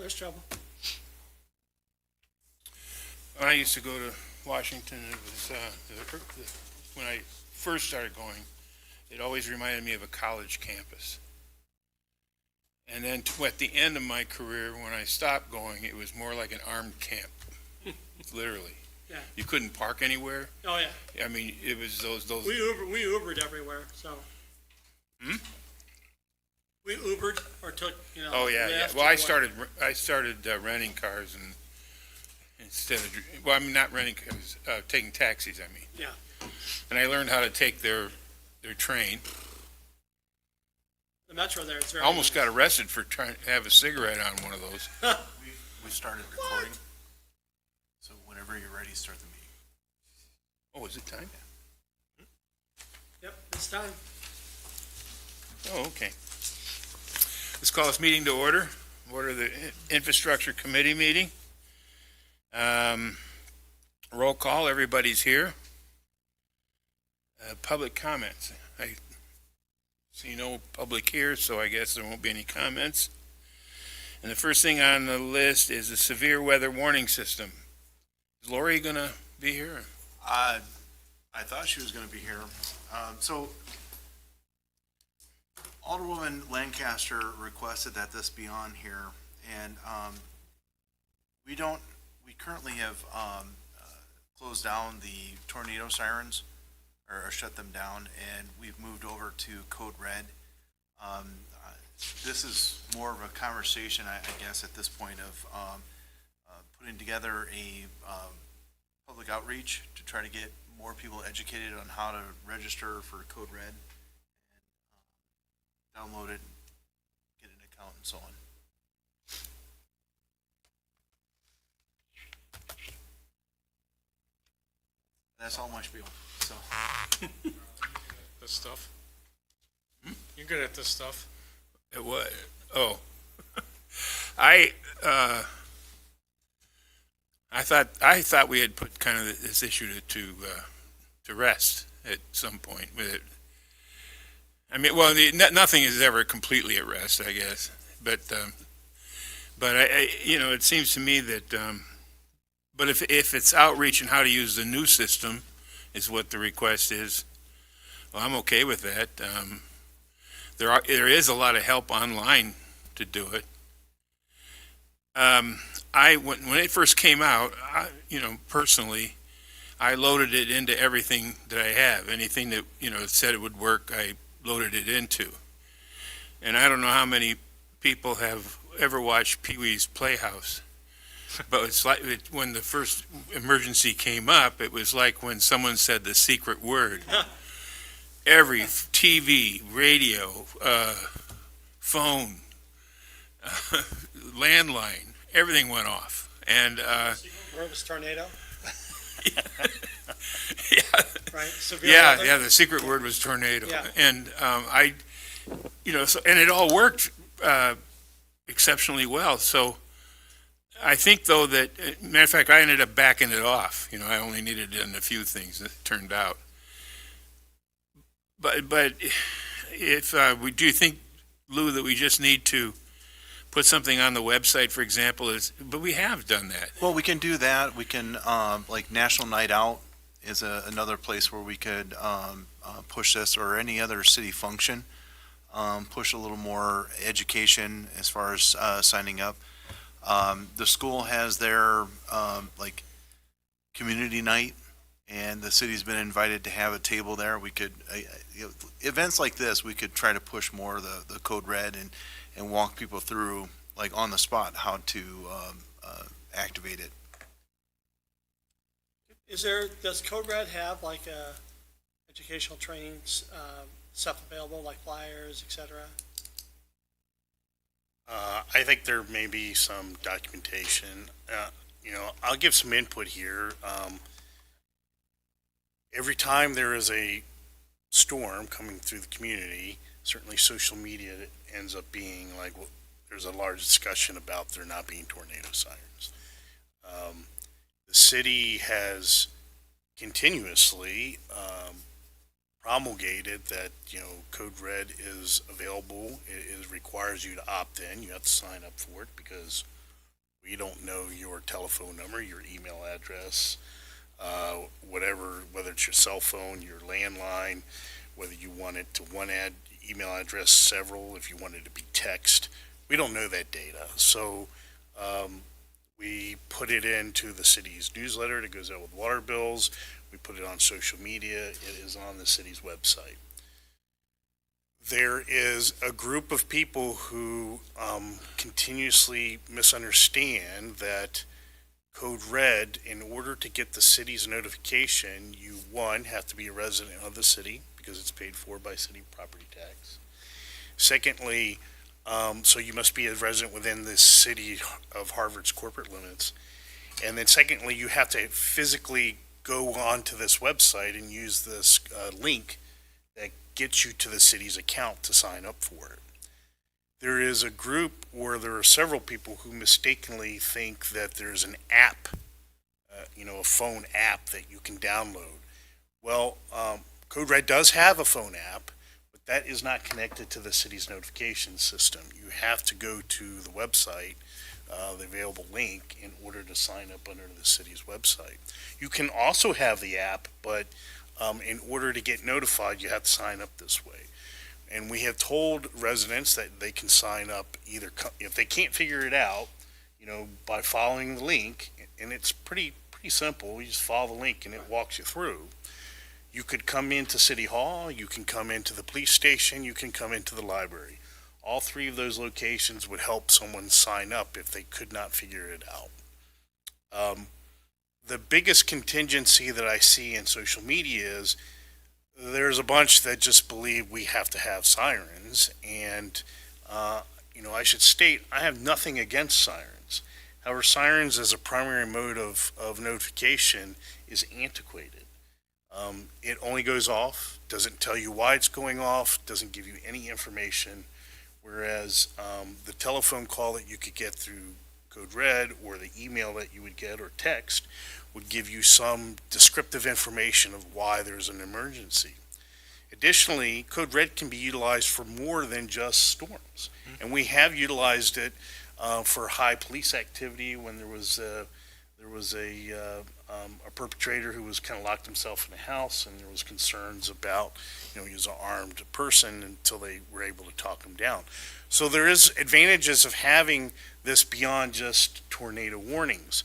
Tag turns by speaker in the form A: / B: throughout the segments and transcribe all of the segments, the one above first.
A: there's trouble.
B: When I used to go to Washington, it was, when I first started going, it always reminded me of a college campus. And then at the end of my career, when I stopped going, it was more like an armed camp, literally.
A: Yeah.
B: You couldn't park anywhere.
A: Oh, yeah.
B: I mean, it was those.
A: We Ubered everywhere, so. We Ubered or took,
B: Oh yeah, yeah.
A: Lyft
B: Well,
A: or
B: I started renting cars and instead of, well, I mean, not renting cars, taking taxis. I mean.
A: Yeah.
B: And I learned how to take their train.
A: The metro there, it's very.
B: I almost got arrested for trying to have a cigarette on one of those.
C: We started recording, so whenever you're ready, start the meeting.
B: Oh, is it time?
A: Yep, it's time.
B: Oh, okay. Let's call this meeting to order. Order the Infrastructure Committee meeting. Roll call, everybody's here. Public comments. I see no public here, so I guess there won't be any comments. And the first thing on the list is the severe weather warning system. Is Lori gonna be here?
C: I thought she was going to be here. So Alderwoman Lancaster requested that this be on here, and we currently have closed down the tornado sirens, or shut them down, and we've moved over to Code Red. This is more of a conversation, I guess, at this point of putting together a public outreach to try to get more people educated on how to register for Code Red, and download it, get an account, and so on. That's all my spiel. So.
D: This stuff. You're good at this stuff.
B: It was. Oh. I thought we had put kind of this issue to rest at some point with it. I mean, well, nothing is ever completely at rest, I guess. But I it seems to me that, but if it's outreach and how to use the new system is what the request is, well, I'm okay with that. There is a lot of help online to do it. When it first came out, personally, I loaded it into everything that I have. Anything that, said it would work, I loaded it into. And I don't know how many people have ever watched Pee-wee's Playhouse. But it's like when the first emergency came up, it was like when someone said the secret word. Every TV, radio, phone, landline, everything went off. And
A: Word was tornado,
B: yeah,
A: right? Severe weather.
B: yeah, the secret word was tornado.
A: Yeah.
B: And and it all worked exceptionally well. So I think, though, that, matter of fact, I ended up backing it off. I only needed it in a few things, it turned out. But if do you think, Lou, that we just need to put something on the website, for example? But we have done that.
C: Well, we can do that. We can, like National Night Out is another place where we could push this, or any other city function, push a little more education as far as signing up. The school has their like community night, and the city's been invited to have a table there. We could, events like this, we could try to push more the Code Red and walk people through, like on the spot, how to activate it.
A: Does Code Red have like educational trainings, stuff available, like flyers, et cetera?
E: I think there may be some documentation. I'll give some input here. Every time there is a storm coming through the community, certainly social media ends up being like, well, there's a large discussion about there not being tornado sirens. The city has continuously promulgated that, Code Red is available. It requires you to opt in. You have to sign up for it because We don't know your telephone number, your email address, whatever, whether it's your cell phone, your landline, whether you want it to one email address, several, if you want it to be text. We don't know that data. So we put it into the city's newsletter that goes out with water bills. We put it on social media. It is on the city's website. There is a group of people who continuously misunderstand that Code Red, in order to get the city's notification, you, one, have to be a resident of the city because it's paid for by city property tax. Secondly, so you must be a resident within the city of Harvard's corporate limits. And then secondly, you have to physically go onto this website and use this link that gets you to the city's account to sign up for it. There is a group where there are several people who mistakenly think that there's an app, a phone app that you can download. Well, Code Red does have a phone app, but that is not connected to the city's notification system. You have to go to the website, the available link, in order to sign up under the city's website. You can also have the app, but in order to get notified, you have to sign up this way. And we have told residents that they can sign up either, if they can't figure it out, by following the link, and it's pretty simple. You just follow the link and it walks you through. You could come into City Hall, you can come into the police station, you can come into the library. All three of those locations would help someone sign up if they could not figure it out. The biggest contingency that I see in social media is there's a bunch that just believe we have to have sirens, and I should state I have nothing against sirens. However, sirens as a primary mode of notification is antiquated. It only goes off, doesn't tell you why it's going off, doesn't give you any information, whereas the telephone call that you could get through Code Red or the email that you would get or text would give you some descriptive information of why there's an emergency. Additionally, Code Red can be utilized for more than just storms, and we have utilized it for high police activity when there was a perpetrator who was kind of locked himself in a house, and there was concerns about, he was an armed person until they were able to talk him down. So there is advantages of having this beyond just tornado warnings.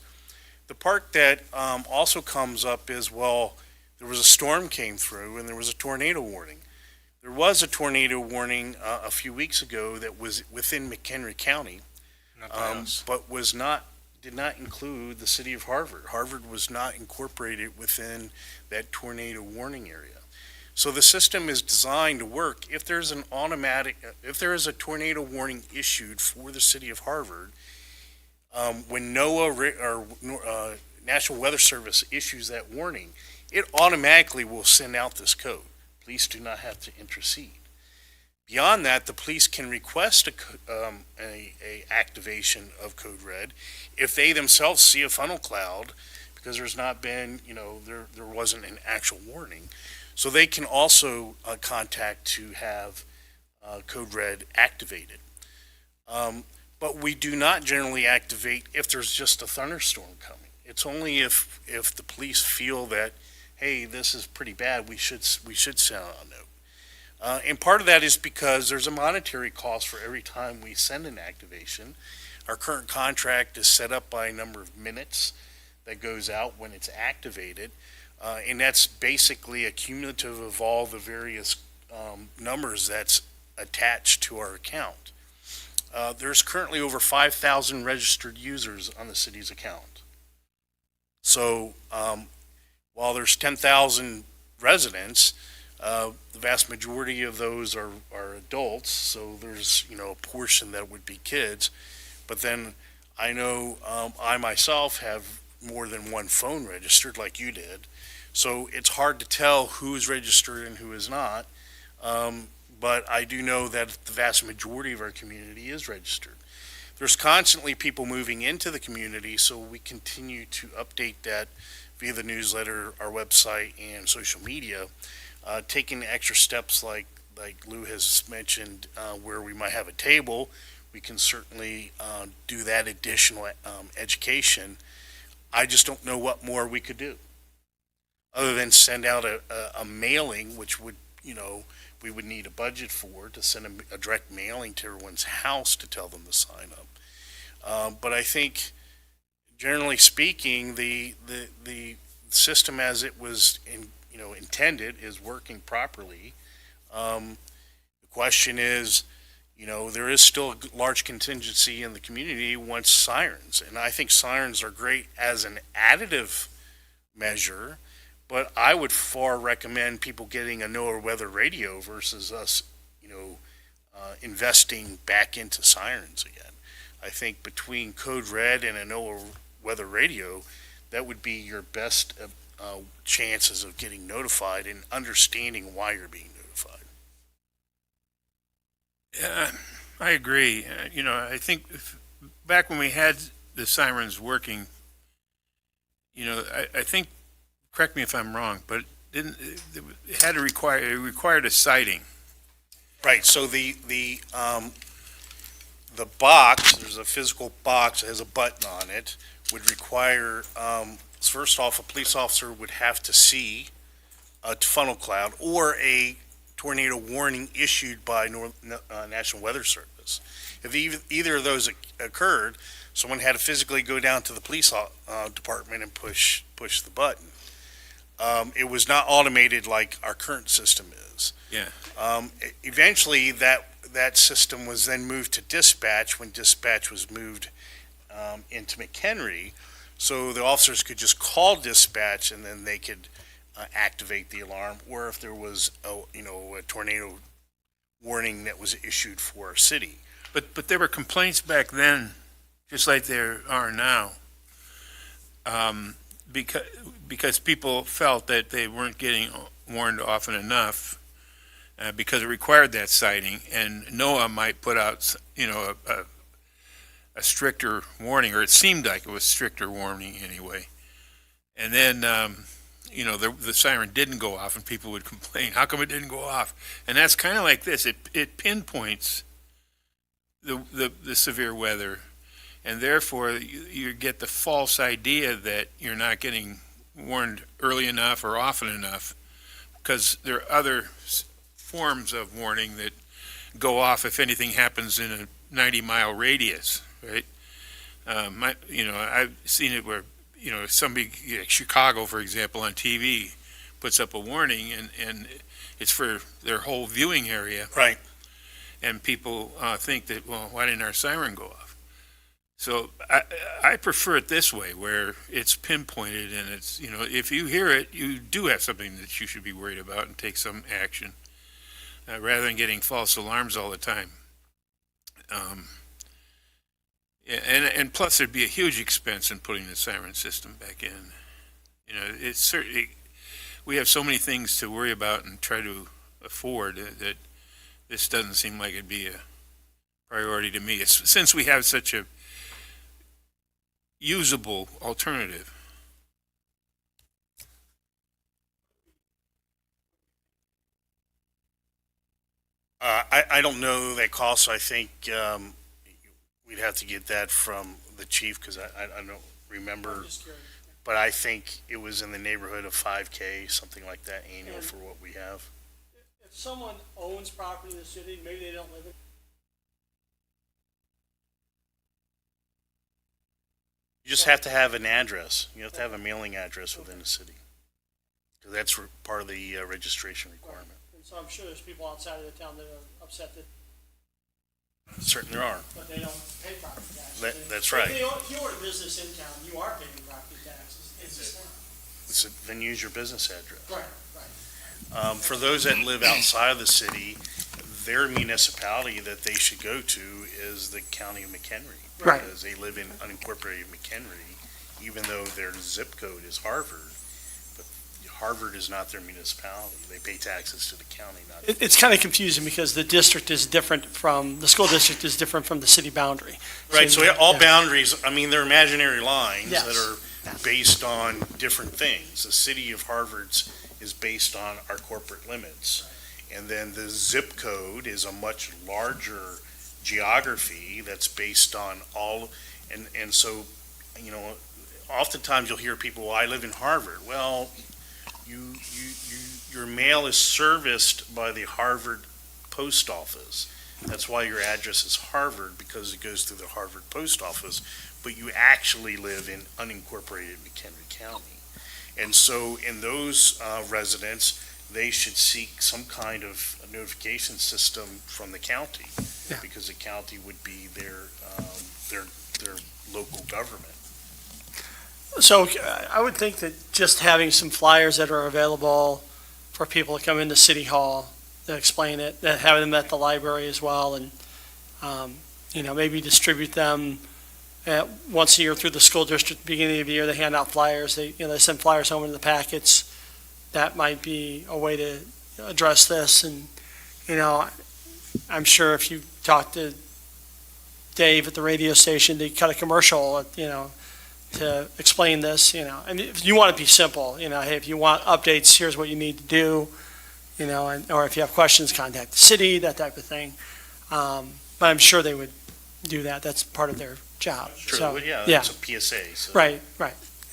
E: The part that also comes up is, well, there was a storm came through and there was a tornado warning. There was a tornado warning a few weeks ago that was within McHenry County, but did not include the city of Harvard. Harvard was not incorporated within that tornado warning area. So the system is designed to work. If there is a tornado warning issued for the city of Harvard, when NOAA or National Weather Service issues that warning, it automatically will send out this code. Police do not have to intercede. Beyond that, the police can request a activation of Code Red if they themselves see a funnel cloud, because there's not been, there wasn't an actual warning. So they can also contact to have Code Red activated. But we do not generally activate if there's just a thunderstorm coming. It's only if the police feel that, hey, this is pretty bad, we should send out a note. And part of that is because there's a monetary cost for every time we send an activation. Our current contract is set up by a number of minutes that goes out when it's activated. And that's basically a cumulative of all the various numbers that's attached to our account. There's currently over 5,000 registered users on the city's account. So while there's 10,000 residents, the vast majority of those are adults, so there's a portion that would be kids. But then I know I myself have more than one phone registered like you did, so it's hard to tell who is registered and who is not. But I do know that the vast majority of our community is registered. There's constantly people moving into the community, so we continue to update that via the newsletter, our website, and social media, taking extra steps like Lou has mentioned, where we might have a table we can certainly do that additional education. I just don't know what more we could do, other than send out a mailing, which would, we would need a budget for, to send a direct mailing to everyone's house to tell them to sign up. But I think, generally speaking, the system as it was intended is working properly. The question is, there is still a large contingency in the community wants sirens, and I think sirens are great as an additive measure, but I would far recommend people getting a NOAA weather radio versus us, investing back into sirens again. I think between Code Red and a NOAA weather radio, that would be your best chances of getting notified and understanding why you're being notified.
B: Yeah, I agree. I think back when we had the sirens working, I think, correct me if I'm wrong, but it required a sighting.
E: Right. So the box, there's a physical box that has a button on it, would require, first off, a police officer would have to see a funnel cloud or a tornado warning issued by National Weather Service. If either of those occurred, someone had to physically go down to the police department and push the button. It was not automated like our current system is.
B: Yeah.
E: Eventually, that system was then moved to dispatch when dispatch was moved into McHenry, so the officers could just call dispatch and then they could activate the alarm, or if there was a tornado warning that was issued for our city.
B: But there were complaints back then, just like there are now, because people felt that they weren't getting warned often enough, because it required that sighting, and NOAA might put out a stricter warning, or it seemed like it was stricter warning anyway. And then the siren didn't go off, and people would complain, how come it didn't go off? And that's kind of like this. It pinpoints the severe weather, and therefore you get the false idea that you're not getting warned early enough or often enough, because there are other forms of warning that go off if anything happens in a 90-mile radius, right? I've seen it where somebody, Chicago, for example, on TV puts up a warning, and it's for their whole viewing area.
E: Right.
B: And people think that, well, why didn't our siren go off? So I prefer it this way, where it's pinpointed, and it's, if you hear it, you do have something that you should be worried about and take some action, rather than getting false alarms all the time. And plus, there'd be a huge expense in putting the siren system back in. It's certainly, we have so many things to worry about and try to afford that this doesn't seem like it'd be a priority to me. Since we have such a usable alternative.
E: I don't know that cost. I think we'd have to get that from the chief, because I don't remember.
A: I'm just curious.
E: But I think it was in the neighborhood of $5,000, something like that, annual for what we have.
A: If someone owns property in the city, maybe they don't live in.
E: You just have to have an address. You have to have a mailing address within the city. Because that's part of the registration requirement.
A: And so I'm sure there's people outside of the town that are upset that,
E: Certainly there are.
A: but they don't pay property taxes.
E: That's right.
A: If you own a business in town, you are paying property taxes in this town.
E: Then use your business address.
A: Right.
E: For those that live outside of the city, their municipality that they should go to is the county of McHenry.
A: Right.
E: Because they live in unincorporated McHenry, even though their zip code is Harvard. But Harvard is not their municipality. They pay taxes to the county, not.
A: It's kind of confusing because the district is different from, the school district is different from the city boundary.
E: Right, so all
A: yeah.
E: boundaries, they're imaginary lines
A: Yes.
E: that are based on different things. The city of Harvard's is based on our corporate limits. And then the zip code is a much larger geography that's based on all, and so, oftentimes you'll hear people, well, I live in Harvard. Well, your mail is serviced by the Harvard post office. That's why your address is Harvard, because it goes through the Harvard post office, but you actually live in unincorporated McHenry County. And so in those residents, they should seek some kind of notification system from the county,
A: Yeah.
E: because the county would be their local government.
A: So I would think that just having some flyers that are available for people to come into City Hall to explain it, that having them at the library as well, and, maybe distribute them once a year through the school district. Beginning of the year, they hand out flyers. They send flyers home in the packets. That might be a way to address this. And, I'm sure if you talk to Dave at the radio station, they cut a commercial, to explain this, and if you want to be simple, hey, if you want updates, here's what you need to do, or if you have questions, contact the city, that type of thing. But I'm sure they would do that. That's part of their job.
E: Sure,
A: So,
E: yeah,
A: yeah.
E: that's a PSA. So.
A: Right,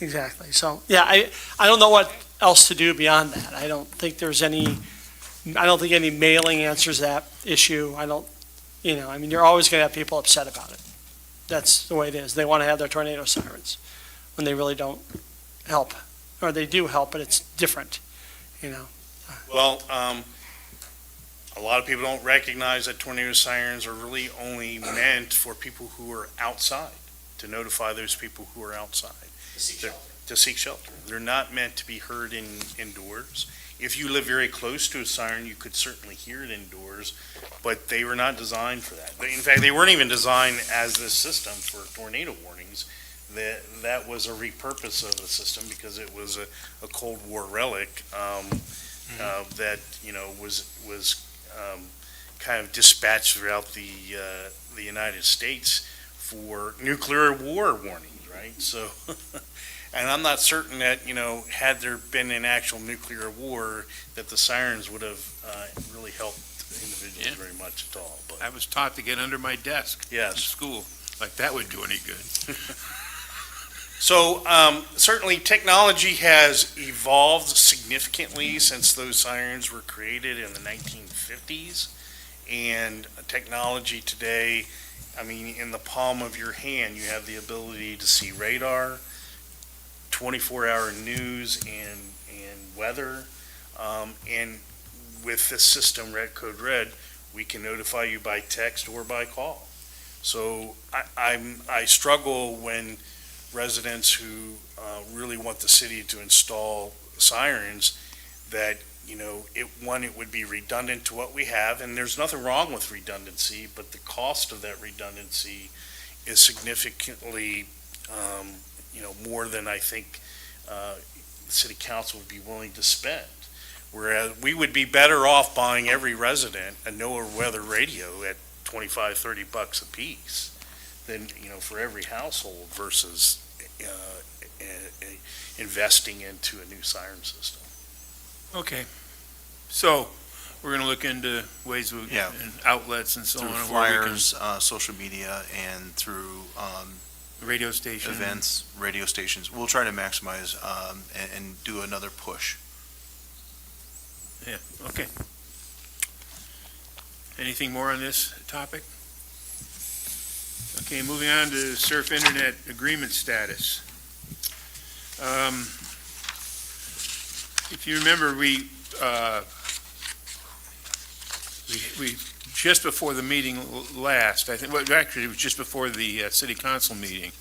A: exactly. So, yeah, I don't know what else to do beyond that. I don't think any mailing answers that issue. You're always going to have people upset about it. That's the way it is. They want to have their tornado sirens when they really don't help, or they do help, but it's different,
E: Well, a lot of people don't recognize that tornado sirens are really only meant for people who are outside, to notify those people who are outside. To seek shelter. They're not meant to be heard indoors. If you live very close to a siren, you could certainly hear it indoors, but they were not designed for that. In fact, they weren't even designed as this system for tornado warnings. That was a repurpose of the system because it was a Cold War relic that was kind of dispatched throughout the United States for nuclear war warnings, right? So. And I'm not certain that, had there been an actual nuclear war, that the sirens would have really helped individuals very much at all. But
B: I was taught to get under my desk in
E: yes.
B: school, like that would do any good.
E: So certainly technology has evolved significantly since those sirens were created in the 1950s. And technology today, in the palm of your hand, you have the ability to see radar, 24-hour news and weather, and with this system, Red Code Red, we can notify you by text or by call. So I struggle when residents who really want the city to install sirens, that it would be redundant to what we have, and there's nothing wrong with redundancy, but the cost of that redundancy is significantly more than I think the city council would be willing to spend. Whereas we would be better off buying every resident a NOAA weather radio at $25-30 a piece than, for every household versus investing into a new siren system.
B: Okay, so we're going to look into ways of
C: Yeah.
B: and outlets and so
C: Through
B: on. where we can-
C: flyers, social media, and through
B: radio station.
C: events, radio stations. We'll try to maximize and do another push.
B: Yeah, okay. Anything more on this topic? Okay, moving on to Surf Internet agreement status. If you remember, we just before the meeting last, I think, well, actually, it was just before the city council meeting,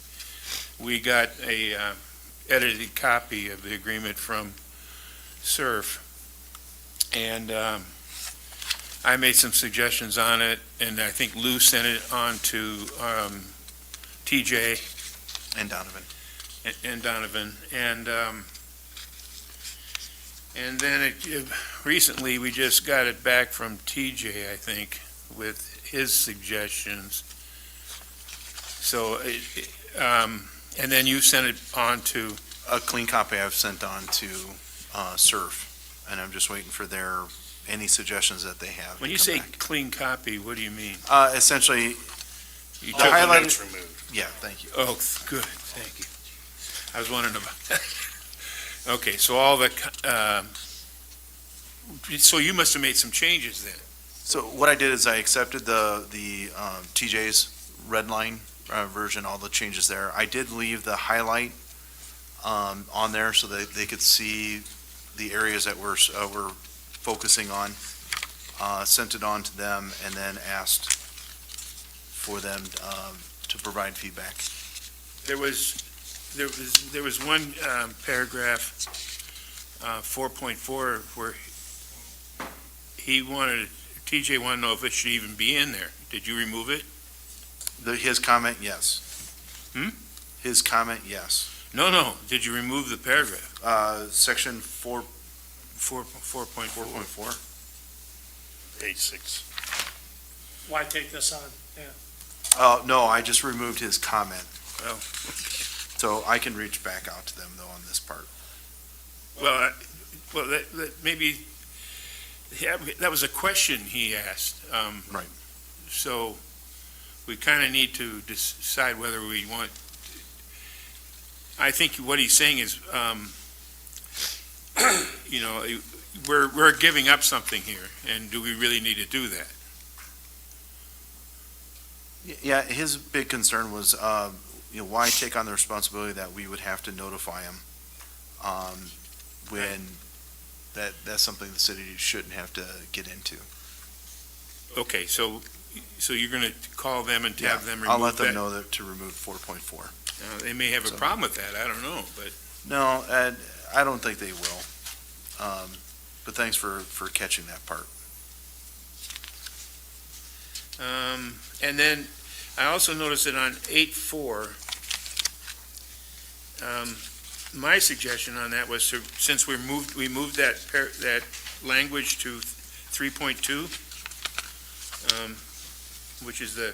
B: we got a edited copy of the agreement from Surf. And I made some suggestions on it, and I think Lou sent it on to TJ
C: And Donovan.
B: and Donovan. And then recently, we just got it back from TJ, I think, with his suggestions. So, and then you sent it on to,
C: A clean copy I've sent on to Surf, and I'm just waiting for their any suggestions that they have.
B: When you
C: come
B: say
C: back.
B: clean copy, what do you mean?
C: Essentially,
B: You
C: The
B: took-
C: highlighted-
E: Notes removed.
C: yeah, thank you.
B: Oh, good, thank you. I was wondering about that. Okay, so all the, so you must have made some changes then?
C: So what I did is I accepted the TJ's red line version, all the changes there. I did leave the highlight on there so that they could see the areas that we're focusing on. Sent it on to them and then asked for them to provide feedback.
B: There was one paragraph, 4.4, where TJ wanted to know if it should even be in there. Did you remove it?
C: His comment, yes.
B: Hmm?
C: His comment, yes.
B: No, did you remove the paragraph?
C: Section 4.4.
B: 4.4.
E: Page 6.
A: Why take this on?
C: No, I just removed his comment.
B: Oh.
C: So I can reach back out to them though on this part.
B: Well, that maybe, that was a question he asked.
C: Right.
B: So we kind of need to decide whether we want, I think what he's saying is, we're giving up something here, and do we really need to do that?
C: Yeah, his big concern was, why take on the responsibility that we would have to notify him? When that's something the city shouldn't have to get into.
B: Okay, so you're going to call them and have them remove that?
C: I'll let them know that to remove 4.4.
B: They may have a problem with that, I don't know, but.
C: No, I don't think they will. But thanks for catching that part.
B: And then I also noticed that on 8.4, my suggestion on that was to, since we moved that language to 3.2, which is the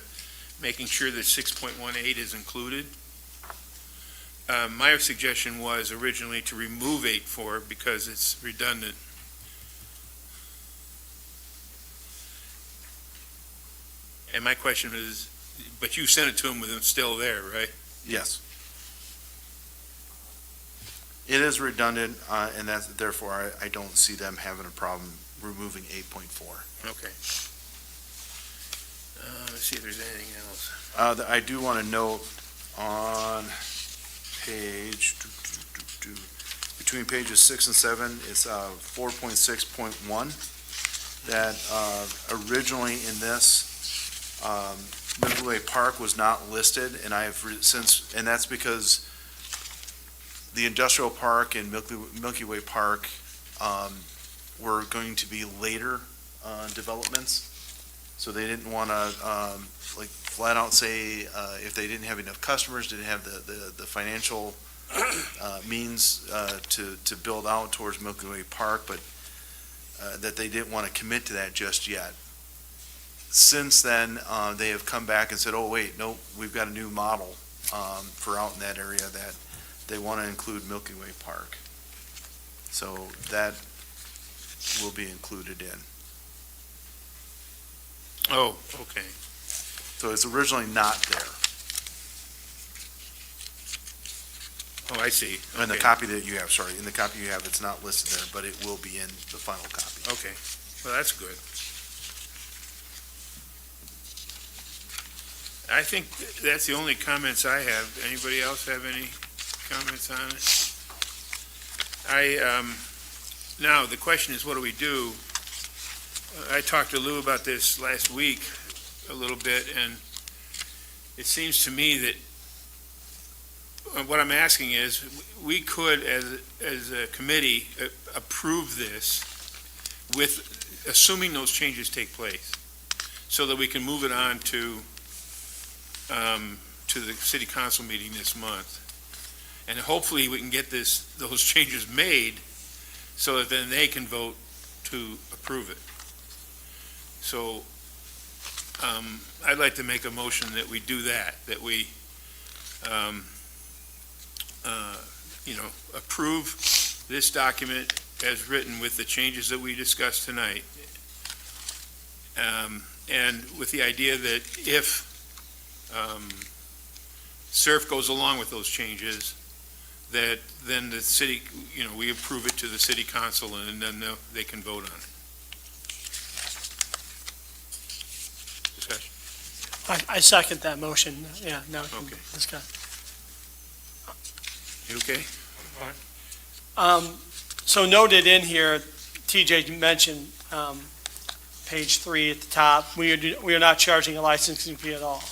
B: making sure that 6.18 is included. My suggestion was originally to remove 8.4 because it's redundant. And my question is, but you sent it to him with it still there, right?
C: Yes. It is redundant, and that's, therefore, I don't see them having a problem removing 8.4.
B: Okay. Let's see if there's anything else.
C: I do want to note on page, between pages 6 and 7, it's 4.6.1, that originally in this, Milky Way Park was not listed, and I have since, and that's because the industrial park and Milky Way Park were going to be later developments, so they didn't want to flat out say if they didn't have enough customers, didn't have the financial means to build out towards Milky Way Park, but that they didn't want to commit to that just yet. Since then, they have come back and said, oh, wait, no, we've got a new model for out in that area that they want to include Milky Way Park. So that will be included in.
B: Oh, okay.
C: So it's originally not there.
B: Oh, I see.
C: In the
B: Okay.
C: copy that you have, sorry, in the copy you have, it's not listed there, but it will be in the final copy.
B: Okay, well, that's good. I think that's the only comments I have. Anybody else have any comments on it? Now, the question is, what do we do? I talked to Lou about this last week a little bit, and it seems to me that what I'm asking is, we could, as a committee, approve this with, assuming those changes take place, so that we can move it on to the city council meeting this month. And hopefully we can get those changes made so that then they can vote to approve it. So, I'd like to make a motion that we do that we, approve this document as written with the changes that we discussed tonight. And with the idea that if SURF goes along with those changes, that then the city, we approve it to the city council and then they can vote on it. Discussion.
A: I second that motion. Yeah, now we can
B: Okay.
A: discuss.
B: You okay?
A: So noted in here, TJ mentioned, page 3 at the top, we are not charging a licensing fee at all.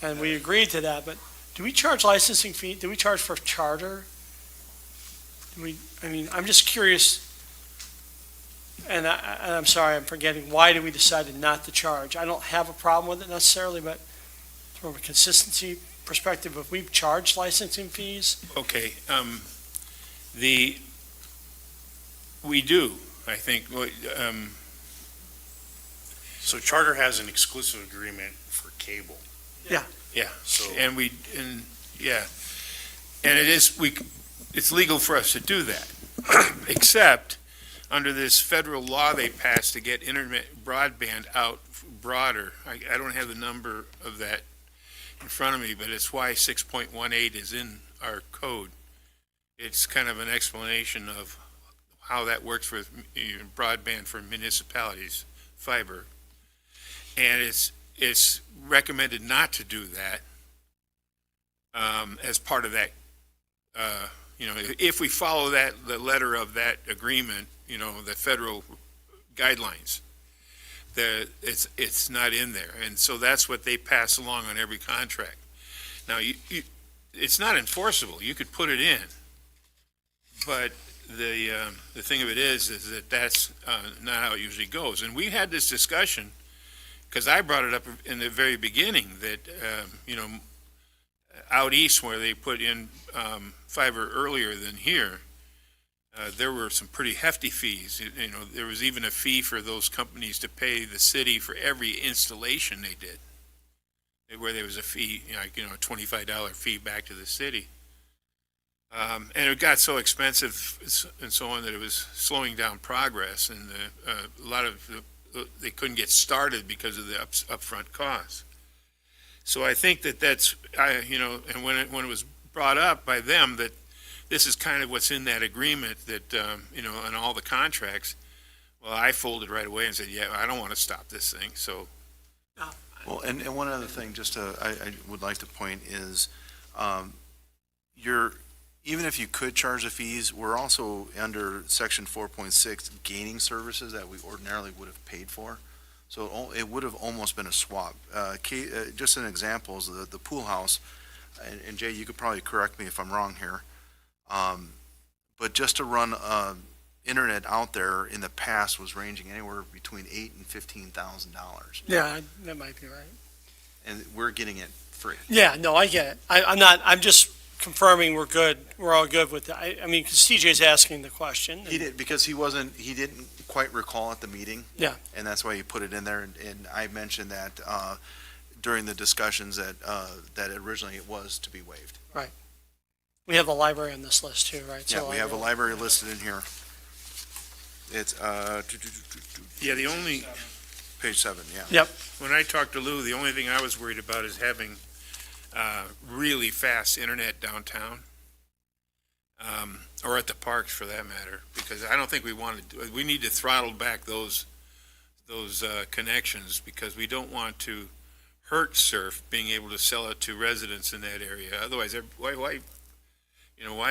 A: And we agreed to that, but do we charge licensing fee? Do we charge for charter? I'm just curious, and I'm sorry, I'm forgetting, why did we decided not to charge? I don't have a problem with it necessarily, but from a consistency perspective, if we've charged licensing fees,
B: Okay, we do, I think,
E: So Charter has an exclusive agreement for cable.
B: yeah,
E: So
B: and and it's legal for us to do that, except under this federal law they passed to get internet broadband out broader. I don't have the number of that in front of me, but it's why 6.18 is in our code. It's kind of an explanation of how that works with broadband for municipalities, fiber. And it's recommended not to do that as part of that, if we follow the letter of that agreement, the federal guidelines, it's not in there. And so that's what they pass along on every contract. Now, it's not enforceable. You could put it in, but the thing of it is that that's not how it usually goes. And we had this discussion, because I brought it up in the very beginning, that, out east where they put in fiber earlier than here, there were some pretty hefty fees. There was even a fee for those companies to pay the city for every installation they did, where there was a fee, a $25 fee back to the city. And it got so expensive and so on that it was slowing down progress, and a lot of they couldn't get started because of the upfront costs. So I think that's, and when it was brought up by them that this is kind of what's in that agreement that, on all the contracts, well, I folded right away and said, yeah, I don't want to stop this thing, so.
C: Well, and one other thing, I would like to point is, even if you could charge the fees, we're also under section 4.6 gaining services that we ordinarily would have paid for. So it would have almost been a swap. Just an example is the pool house, and Jay, you could probably correct me if I'm wrong here. But just to run internet out there in the past was ranging anywhere between $8,000 and $15,000.
A: yeah, that might be right.
C: And we're getting it free.
A: Yeah, no, I get it. I'm just confirming we're all good with that. Because TJ's asking the question.
C: He did, because he didn't quite recall at the meeting.
A: Yeah.
C: And that's why he put it in there, and I mentioned that, during the discussions that originally it was to be waived.
A: We have the library on this list too, right?
C: Yeah, we have a library listed in here. It's,
B: Yeah, the only,
C: page 7, yeah.
A: Yep.
B: when I talked to Lou, the only thing I was worried about is having really fast internet downtown, or at the parks for that matter, because I don't think we need to throttle back those connections, because we don't want to hurt surf being able to sell it to residents in that area. Otherwise, why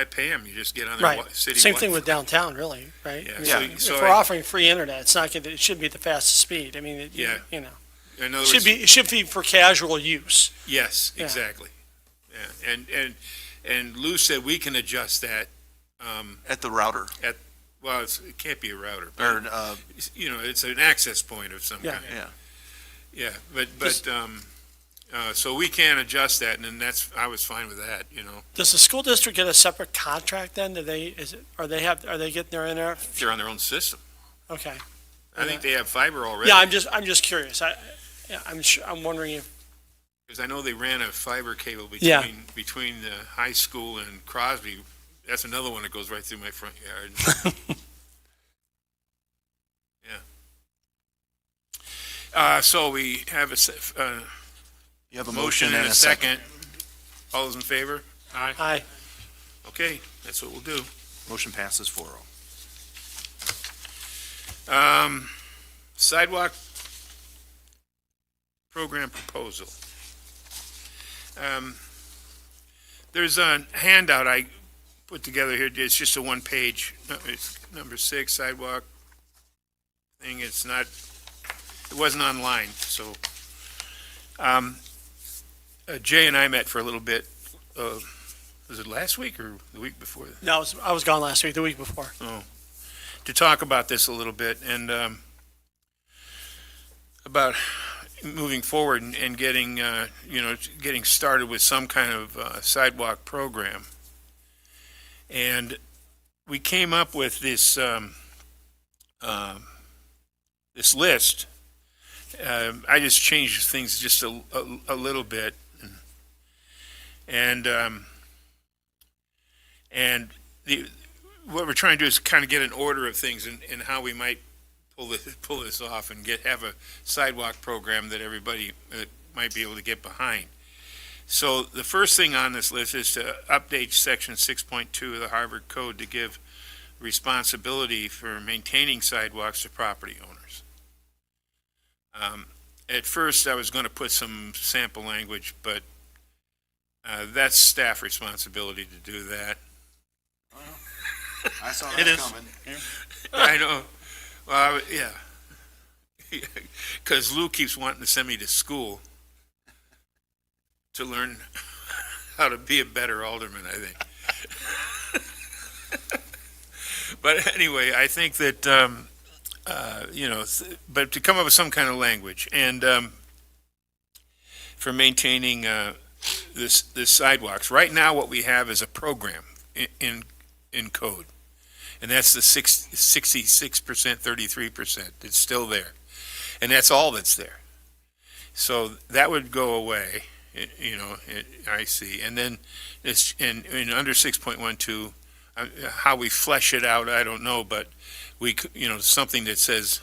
B: pay them? You just get on their
A: Right.
B: city.
A: Same thing with downtown, really, right?
B: Yeah,
A: If
B: so
A: we're
B: I-
A: offering free internet, it shouldn't be the fastest speed.
B: Yeah. In other
A: It
B: words,
A: should be for casual use.
B: yes,
A: Yeah.
B: exactly. Yeah, and Lou said we can adjust that.
C: At the router,
B: Well, it can't be a router,
C: or,
B: but it's an access point of some
A: Yeah.
B: kind.
C: yeah.
B: Yeah, but so we can adjust that, and then I was fine with that.
A: Does the school district get a separate contract then? Are they getting their internet?
B: They're on their own system.
A: Okay.
B: I think they have fiber already.
A: Yeah, I'm just curious. I'm wondering if,
B: Because I know they ran a fiber cable
A: Yeah.
B: between the high school and Crosby. That's another one that goes right through my front yard. So we have
C: You have a
B: motion and a second. All those in favor?
A: Aye.
B: Okay, that's what we'll do.
C: Motion passes 4-0.
B: Sidewalk program proposal. There's a handout I put together here. It's just a one-page. It's number 6 sidewalk thing. It wasn't online. So Jay and I met for a little bit. Was it last week or the week before?
A: No, I was gone last week, the week before.
B: To talk about this a little bit and about moving forward and getting, getting started with some kind of sidewalk program. And we came up with this this list. I just changed things just a little bit, and what we're trying to do is kind of get an order of things and how we might pull this off and have a sidewalk program that everybody might be able to get behind. So the first thing on this list is to update section 6.2 of the Harvard Code to give responsibility for maintaining sidewalks to property owners. At first, I was going to put some sample language, but that's staff responsibility to do that.
C: I saw
E: It
C: that
E: is.
C: coming.
B: I know. Well, yeah. Because Lou keeps wanting to send me to school to learn how to be a better alderman, I think. But anyway, I think that, but to come up with some kind of language and for maintaining this sidewalks. Right now, what we have is a program in code. And that's the 66%, 33%. It's still there. And that's all that's there. So that would go away, I see. And then it's in under 6.12, how we flesh it out, I don't know, but something that says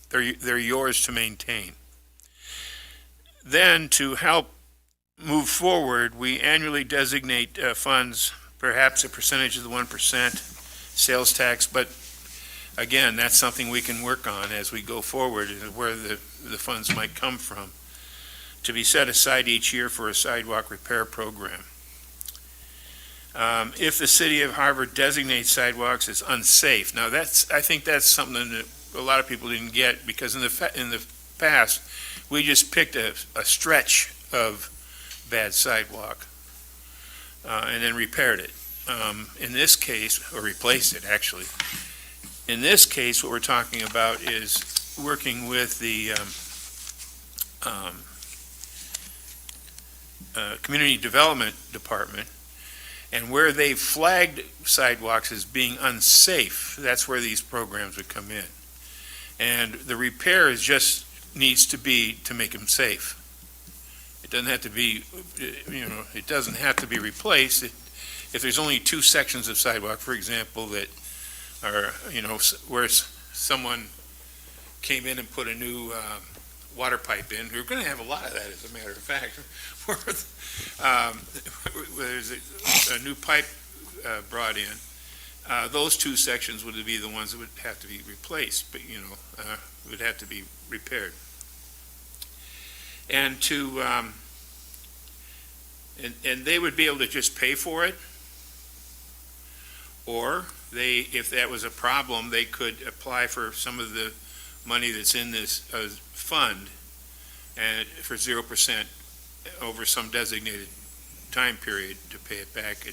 B: they're yours to maintain. Then to help move forward, we annually designate funds, perhaps a percentage of the 1% sales tax, but again, that's something we can work on as we go forward, where the funds might come from, to be set aside each year for a sidewalk repair program. If the city of Harvard designates sidewalks as unsafe, now I think that's something that a lot of people didn't get, because in the past, we just picked a stretch of bad sidewalk and then repaired it. In this case, or replaced it actually. In this case, what we're talking about is working with the Community Development Department, and where they flagged sidewalks as being unsafe, that's where these programs would come in. And the repair needs to be to make them safe. It doesn't have to be, it doesn't have to be replaced. If there's only 2 sections of sidewalk, for example, that are, where someone came in and put a new water pipe in, we're going to have a lot of that, as a matter of fact, where there's a new pipe brought in, those 2 sections would be the ones that would have to be replaced, but, would have to be repaired. And and they would be able to just pay for it, or if that was a problem, they could apply for some of the money that's in this fund and for 0% over some designated time period to pay it back.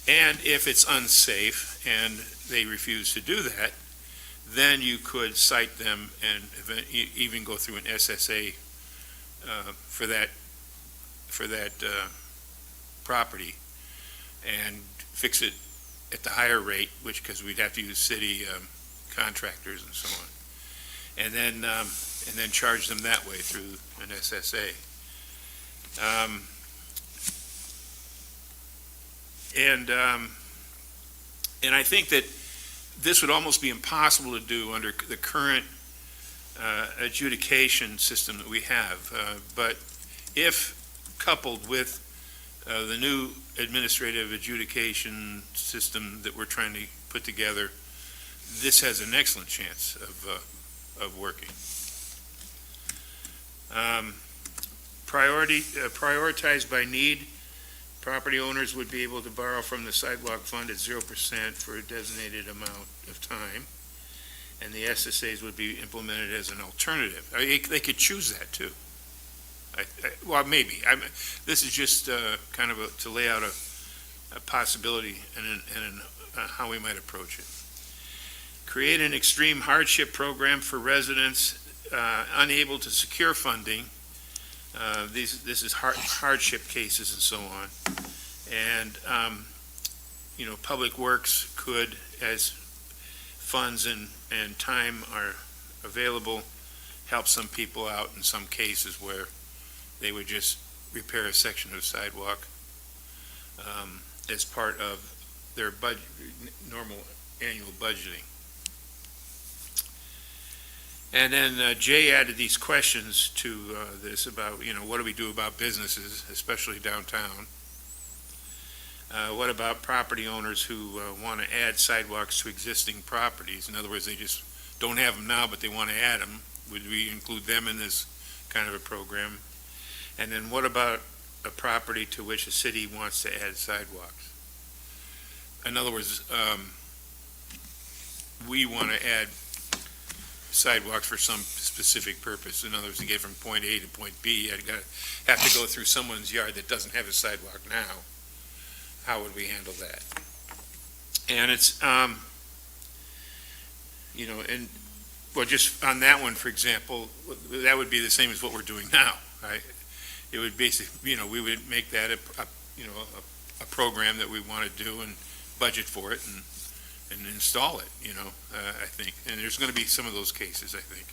B: And if it's unsafe and they refuse to do that, then you could cite them and even go through an SSA for that property and fix it at the higher rate, because we'd have to use city contractors and so on, and then charge them that way through an SSA. And I think that this would almost be impossible to do under the current adjudication system that we have. But if coupled with the new administrative adjudication system that we're trying to put together, this has an excellent chance of working. Prioritized by need, property owners would be able to borrow from the sidewalk fund at 0% for a designated amount of time, and the SSAs would be implemented as an alternative. They could choose that too. Well, maybe. This is just kind of to lay out a possibility and how we might approach it. Create an extreme hardship program for residents unable to secure funding. This is hardship cases and so on. And, Public Works could, as funds and time are available, help some people out in some cases where they would just repair a section of sidewalk as part of their normal annual budgeting. And then Jay added these questions to this about, what do we do about businesses, especially downtown? What about property owners who want to add sidewalks to existing properties? In other words, they just don't have them now, but they want to add them. Would we include them in this kind of a program? And then what about a property to which a city wants to add sidewalks? In other words, we want to add sidewalks for some specific purpose. In other words, to get from point A to point B, I'd have to go through someone's yard that doesn't have a sidewalk now. How would we handle that? And it's, just on that one, for example, that would be the same as what we're doing now, right? It would basically, we would make that a program that we want to do and budget for it and install it, I think. And there's going to be some of those cases, I think.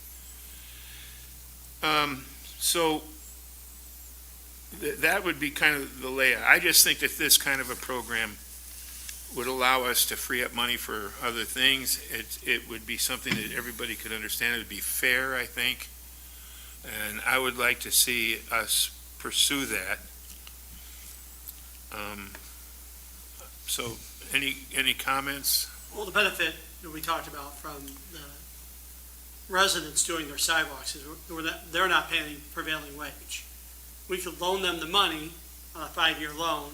B: That would be kind of the layout. I just think that this kind of a program would allow us to free up money for other things. It would be something that everybody could understand. It would be fair, I think. And I would like to see us pursue that. So any comments?
A: Well, the benefit that we talked about from the residents doing their sidewalks is they're not paying prevailing wage. We could loan them the money on a 5-year loan,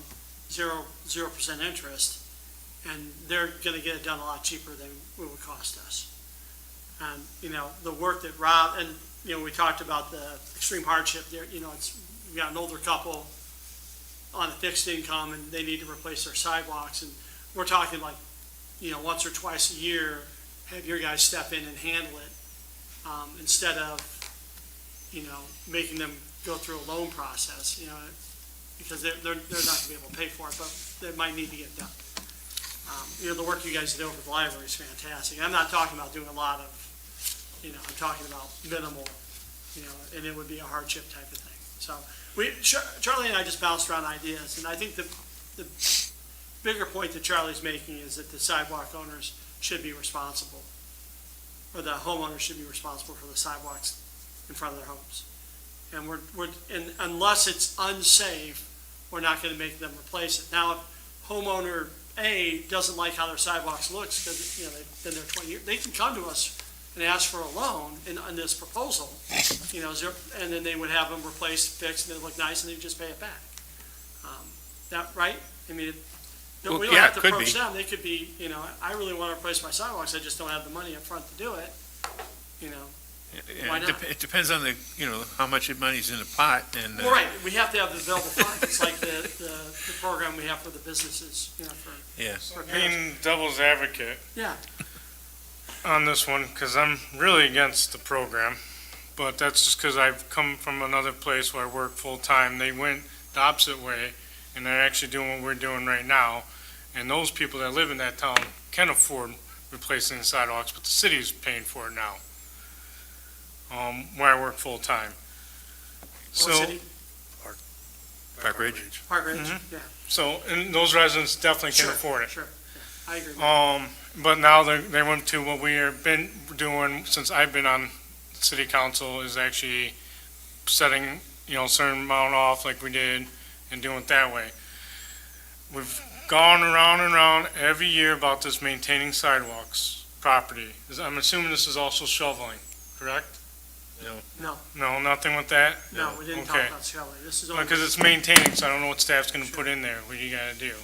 A: 0% interest, and they're going to get it done a lot cheaper than it would cost us. And, the work that Rob, and, we talked about the extreme hardship there, we got an older couple on a fixed income and they need to replace their sidewalks, and we're talking like, once or twice a year, have your guys step in and handle it, instead of, making them go through a loan process, because they're not gonna be able to pay for it, but they might need to get done. The work you guys do over the library is fantastic. I'm not talking about doing a lot of, I'm talking about minimal, and it would be a hardship type of thing. So Charlie and I just bounced around ideas, and I think the bigger point that Charlie's making is that the sidewalk owners should be responsible, or the homeowners should be responsible for the sidewalks in front of their homes. And and unless it's unsafe, we're not going to make them replace it. Now, if homeowner A doesn't like how their sidewalks looks because they've been there 20 years, they can come to us and ask for a loan in this proposal, and then they would have them replaced, fixed, and they look nice, and they just pay it back. That right? I mean, we don't have to approach them. They could be, I really want to replace my sidewalks. I just don't have the money up front to do it. Why not?
B: It depends on how much money's in the pot and.
A: Well, right, we have to have the available funds. It's like the program we have for the businesses, for
D: Being devil's advocate
A: yeah.
D: on this one, because I'm really against the program, but that's just because I've come from another place where I work full-time. They went the opposite way, and they're actually doing what we're doing right now. And those people that live in that town can afford replacing the sidewalks, but the city's paying for it now. Where I work full-time. So,
A: City?
B: Park Ridge.
A: Park Ridge,
D: Mhm.
A: yeah.
D: So, and those residents definitely can afford it.
A: Sure, yeah. I agree.
D: But now they went to what we have been doing since I've been on city council is actually setting, certain amount off like we did and doing it that way. We've gone around and around every year about this maintaining sidewalks property. I'm assuming this is also shoveling, correct?
A: No,
D: No, nothing with that?
A: no, we didn't talk
D: Okay.
A: about shoveling. This is only.
D: Because it's maintaining, so I don't know what staff's gonna put in there, what you gotta do.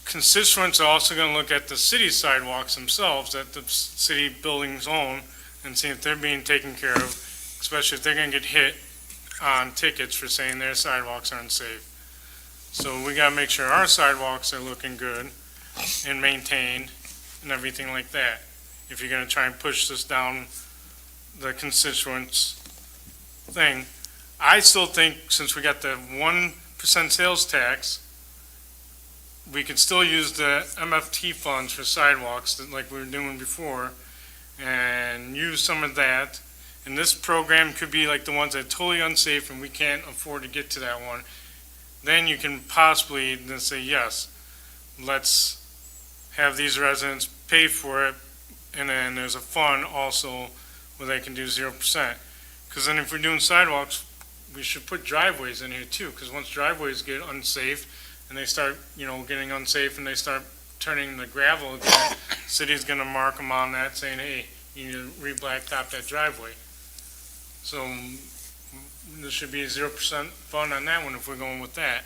D: Constituents are also gonna look at the city sidewalks themselves, that the city buildings own, and see if they're being taken care of, especially if they're gonna get hit on tickets for saying their sidewalks are unsafe. So we gotta make sure our sidewalks are looking good and maintained and everything like that. If you're gonna try and push this down the constituents' thing, I still think, since we got the 1% sales tax, we could still use the MFT funds for sidewalks, like we were doing before, and use some of that. And this program could be like the ones that are totally unsafe and we can't afford to get to that one. Then you can possibly then say, yes, let's have these residents pay for it. And then there's a fund also where they can do 0%. Because then if we're doing sidewalks, we should put driveways in here too. Because once driveways get unsafe and they start, getting unsafe and they start turning the gravel again, city's gonna mark them on that saying, hey, you need to re-blacktop that driveway. So there should be a 0% fund on that one if we're going with that.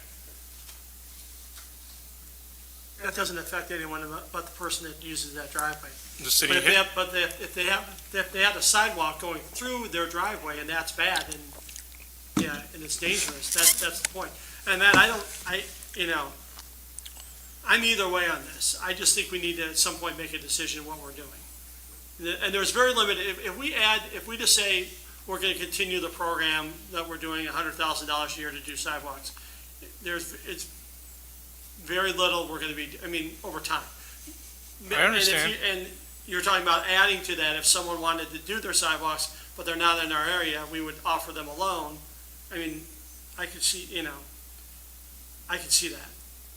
A: That doesn't affect anyone but the person that uses that driveway.
D: The city
A: But if
D: hit,
A: if they have a sidewalk going through their driveway and that's bad, then, yeah, and it's dangerous, that's the point. And that, I'm either way on this. I just think we need to at some point make a decision what we're doing. And there's very limited, if we just say we're gonna continue the program that we're doing $100,000 a year to do sidewalks, it's very little we're gonna be, over time.
D: I understand.
A: And you're talking about adding to that, if someone wanted to do their sidewalks, but they're not in our area, we would offer them a loan. I could see, I could see that.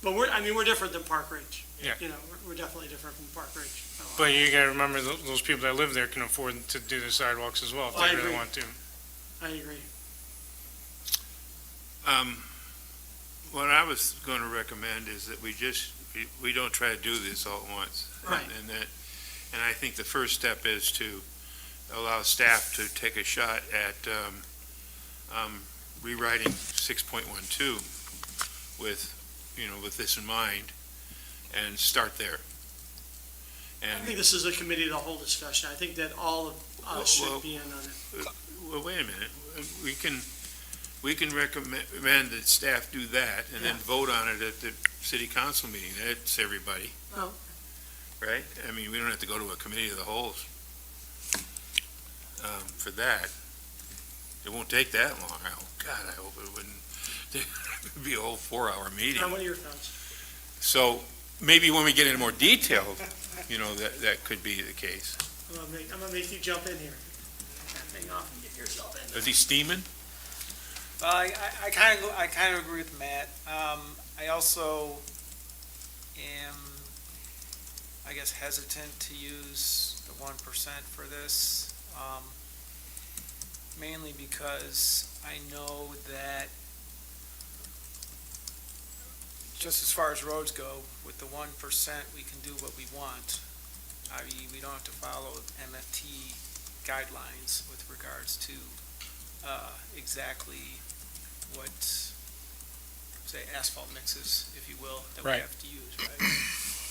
A: But we're different than Park Ridge.
D: Yeah.
A: We're definitely different from Park Ridge.
D: But you gotta remember, those people that live there can afford to do the sidewalks as well if
A: I
D: they really
A: agree.
D: want to.
A: I agree.
B: What I was going to recommend is that we don't try to do this all at once.
A: Right.
B: And I think the first step is to allow staff to take a shot at rewriting 6.12 with this in mind, and start there.
A: I think this is a committee of the whole discussion. I think that all of us should be in on it.
B: Well, wait a minute. We can recommend that staff do that and then vote on it at the city council meeting. That's everybody.
A: Oh.
B: Right? We don't have to go to a committee of the whole for that. It won't take that long. I hope it wouldn't. It would be a whole 4-hour meeting.
A: What are your thoughts?
B: So maybe when we get into more detail, that could be the case.
A: I'm gonna make you jump in here. Hang off and get yourself in.
B: Is he steaming?
F: Well, I kind of agree with Matt. I also am, I guess, hesitant to use the 1% for this, mainly because I know that just as far as roads go, with the 1%, we can do what we want. We don't have to follow MFT guidelines with regards to exactly what, say, asphalt mixes, if you will, that we
E: Right.
F: have to use, right?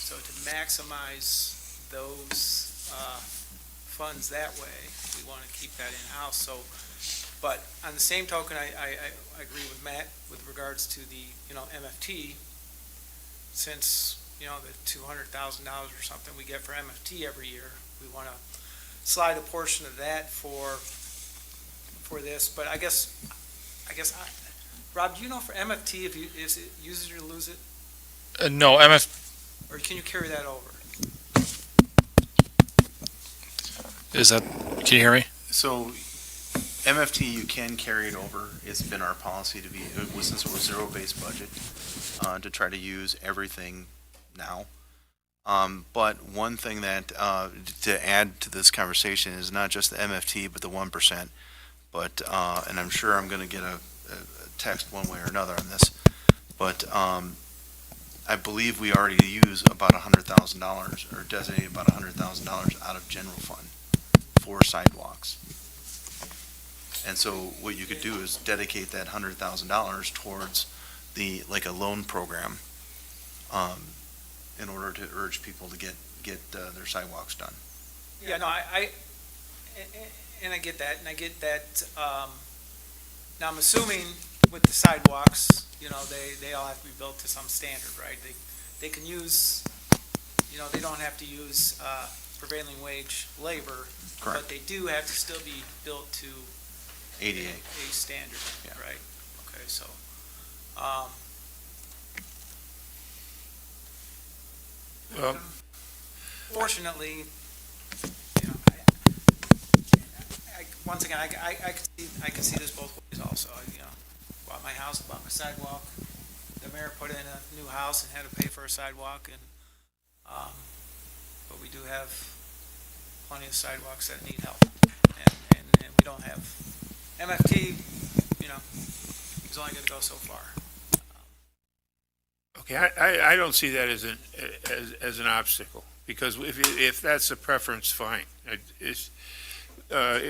F: So to maximize those funds that way, we want to keep that in-house. So, but on the same token, I agree with Matt with regards to the, MFT, since, the $200,000 or something we get for MFT every year, we want to slide a portion of that for this. But I guess, Rob, do you know for MFT, is it use it or lose it?
G: No,
F: Or can you carry that over?
G: can you hear me?
C: So MFT, you can carry it over. It's been our policy since it was zero-based budget, to try to use everything now. But one thing that, to add to this conversation is not just the MFT, but the 1%. But, and I'm sure I'm going to get a text one way or another on this, but I believe we already use about $100,000 or designate about $100,000 out of general fund for sidewalks. And so what you could do is dedicate that $100,000 towards like a loan program, in order to urge people to get their sidewalks done.
F: Yeah, no, and I get that, now I'm assuming with the sidewalks, they all have to be built to some standard, right? They can use, they don't have to use prevailing wage labor,
C: Correct.
F: but they do have to still be built to
C: ADA.
F: a standard,
C: Yeah.
F: right? Okay, so,
B: Well,
F: fortunately, once again, I can see this both ways also. Bought my house, bought my sidewalk. The mayor put in a new house and had to pay for a sidewalk, and but we do have plenty of sidewalks that need help, and we don't have MFT. He's only going to go so far.
B: okay, I don't see that as an obstacle, because if that's a preference, fine. It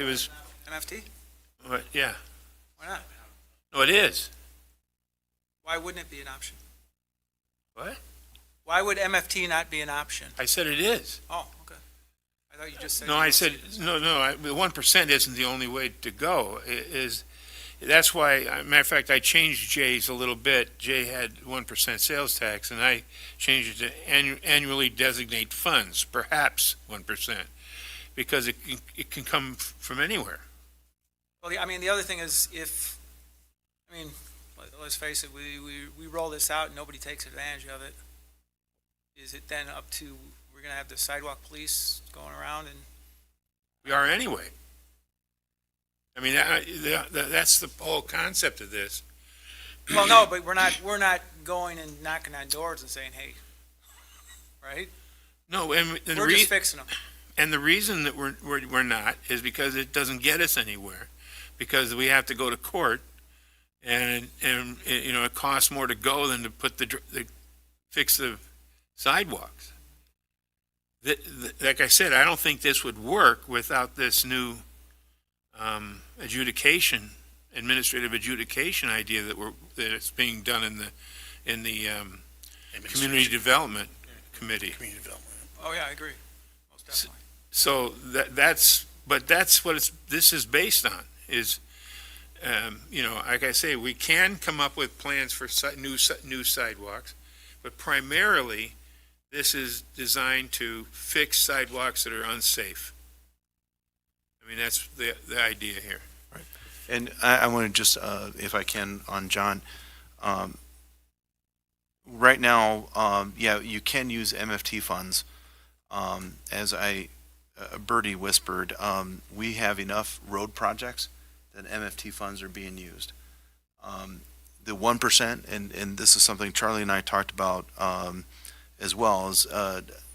B: was,
F: MFT?
B: yeah,
F: Why not?
B: no, it is.
F: Why wouldn't it be an option?
B: What?
F: Why would MFT not be an option?
B: I said it is.
F: Oh, okay. I thought you just said.
B: No,
F: you
B: I
F: don't
B: said,
F: see this.
B: no, the 1% isn't the only way to go. That's why, matter of fact, I changed Jay's a little bit. Jay had 1% sales tax, and I changed it to annually designate funds, perhaps 1%, because it can come from anywhere.
F: Well, the other thing is let's face it, we roll this out and nobody takes advantage of it. Is it then up to, we're going to have the sidewalk police going around and,
B: We are anyway. I mean, that's the whole concept of this.
F: well, no, but we're not going and knocking on doors and saying, hey, right?
B: No, and
F: We're just fixing them.
B: And the reason that we're not is because it doesn't get us anywhere, because we have to go to court, and it costs more to go than to put fix the sidewalks. Like I said, I don't think this would work without this new administrative adjudication idea that it's being done in the Community Development Committee.
E: Community development.
F: Oh, yeah, I agree. Most definitely.
B: So that's what this is based on, is, like I say, we can come up with plans for new sidewalks, but primarily, this is designed to fix sidewalks that are unsafe. I mean, that's the idea here.
C: And I want to just, if I can, on John, right now, yeah, you can use MFT funds. As Bertie whispered, we have enough road projects that MFT funds are being used. The 1%, and this is something Charlie and I talked about as well, is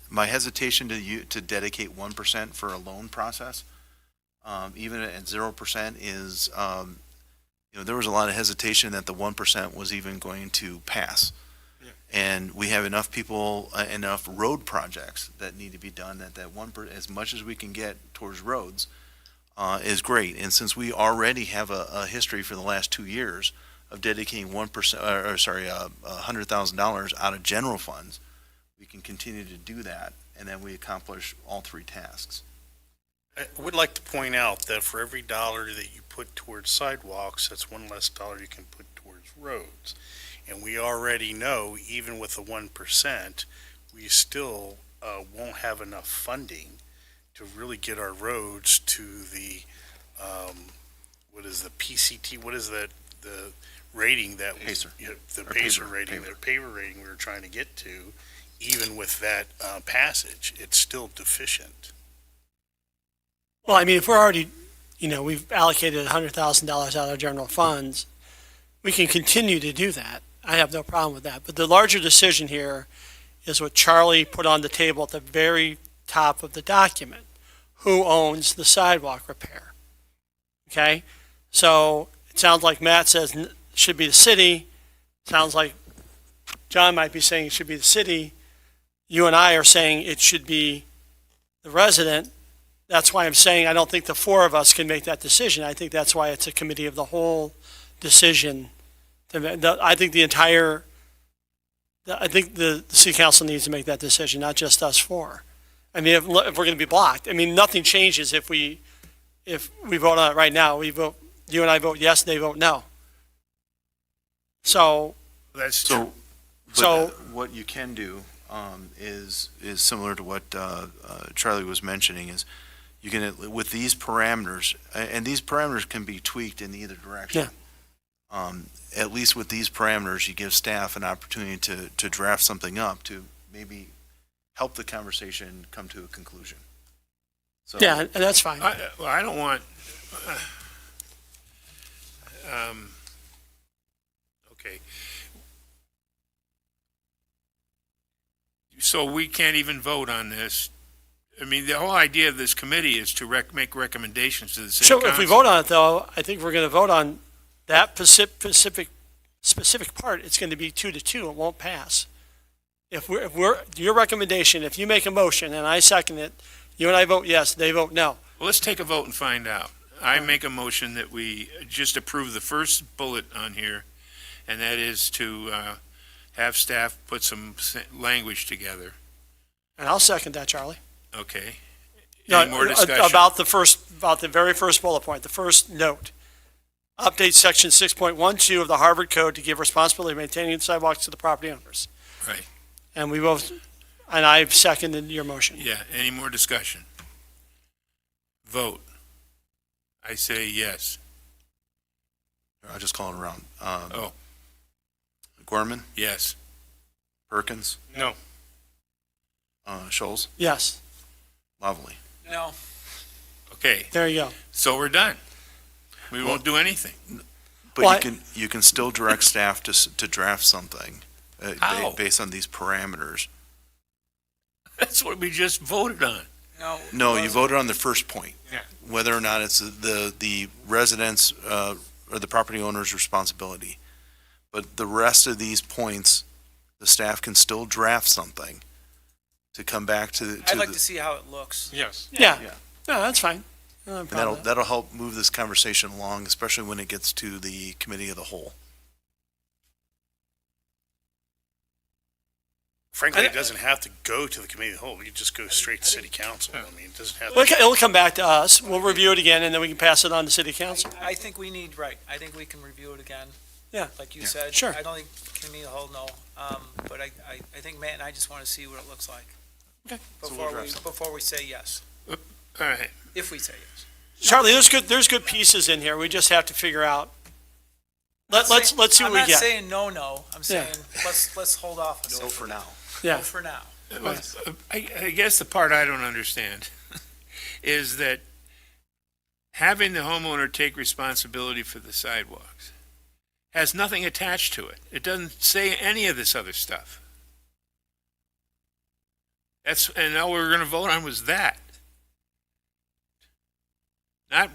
C: my hesitation to dedicate 1% for a loan process, even at 0%, is there was a lot of hesitation that the 1% was even going to pass. Yeah. And we have enough people, enough road projects that need to be done that 1%, as much as we can get towards roads, is great. And since we already have a history for the last 2 years of dedicating $100,000 out of general funds, we can continue to do that, and then we accomplish all three tasks.
E: I would like to point out that for every dollar that you put towards sidewalks, that's one less dollar you can put towards roads. And we already know, even with the 1%, we still won't have enough funding to really get our roads to the, what is the PCT, what is that, the rating that
C: Pacer.
E: The
C: Or
E: pacer
C: paver,
E: rating,
C: paver.
E: the paver rating we were trying to get to, even with that passage, it's still deficient.
A: Well, I mean, if we're already, we've allocated $100,000 out of general funds, we can continue to do that. I have no problem with that. But the larger decision here is what Charlie put on the table at the very top of the document. Who owns the sidewalk repair? Okay? So it sounds like Matt says it should be the city. Sounds like John might be saying it should be the city. You and I are saying it should be the resident. That's why I'm saying I don't think the four of us can make that decision. I think that's why it's a committee of the whole decision. I think the city council needs to make that decision, not just us four. I mean, if we're going to be blocked, I mean, nothing changes if we vote on it right now. You and I vote yes, they vote no. So,
B: That's
C: So,
A: So-
C: what you can do is similar to what Charlie was mentioning, is you can, with these parameters, and these parameters can be tweaked in either direction. At least with these parameters, you give staff an opportunity to draft something up to maybe help the conversation come to a conclusion. So,
A: yeah, and that's fine.
B: I don't want, okay. So we can't even vote on this. I mean, the whole idea of this committee is to make recommendations to the city
A: So
B: council.
A: if we vote on it, though, I think we're going to vote on that specific part. It's going to be 2-2. It won't pass. If we're your recommendation, if you make a motion and I second it, you and I vote yes, they vote no.
B: Well, let's take a vote and find out. I make a motion that we just approve the first bullet on here, and that is to have staff put some language together.
A: And I'll second that, Charlie.
B: Okay.
A: No,
B: Any more discussion?
A: about the very first bullet point, the first note. Update section 6.12 of the Harvard Code to give responsibility of maintaining the sidewalks to the property owners.
B: Right.
A: And and I've seconded your motion.
B: Yeah, any more discussion? Vote. I say yes.
C: I'll just call it around.
B: Oh.
C: Gorman,
B: Yes.
C: Perkins,
D: No.
C: Schulz,
A: Yes,
C: Lavallee.
F: No,
B: Okay,
A: there you go.
B: so we're done. We won't do anything.
C: But
A: Well,
C: you can still direct staff to draft something
B: How?
C: based on these parameters.
B: That's what we just voted on.
F: no.
C: No, you voted on the first point.
D: Yeah.
C: Whether or not it's the residents or the property owner's responsibility. But the rest of these points, the staff can still draft something to come back to
F: I'd like to see how it looks.
D: Yes.
A: Yeah,
C: Yeah.
A: no, that's fine. No
C: and
A: problem.
C: that'll help move this conversation along, especially when it gets to the committee of the whole.
E: Frankly, it doesn't have to go to the committee of the whole. We could just go straight to city council. I mean, it doesn't have
A: Well,
E: to.
A: it'll come back to us. We'll review it again, and then we can pass it on to city council.
F: I think we need, I think we can review it again.
A: Yeah.
F: Like you
C: Yeah.
F: said.
A: Sure.
F: I don't think committee of the whole, no. But I think Matt and I just want to see what it looks like.
A: Okay.
C: So we'll draft something.
F: Before we say yes,
B: All right.
F: if we say yes.
A: Charlie, there's good pieces in here. We just have to figure out. Let's see what we
F: I'm not
A: get.
F: saying no. I'm
A: Yeah.
F: saying let's hold off a second.
C: for now.
A: Yeah.
F: No for now.
B: I guess the part I don't understand is that having the homeowner take responsibility for the sidewalks has nothing attached to it. It doesn't say any of this other stuff. And all we were going to vote on was that.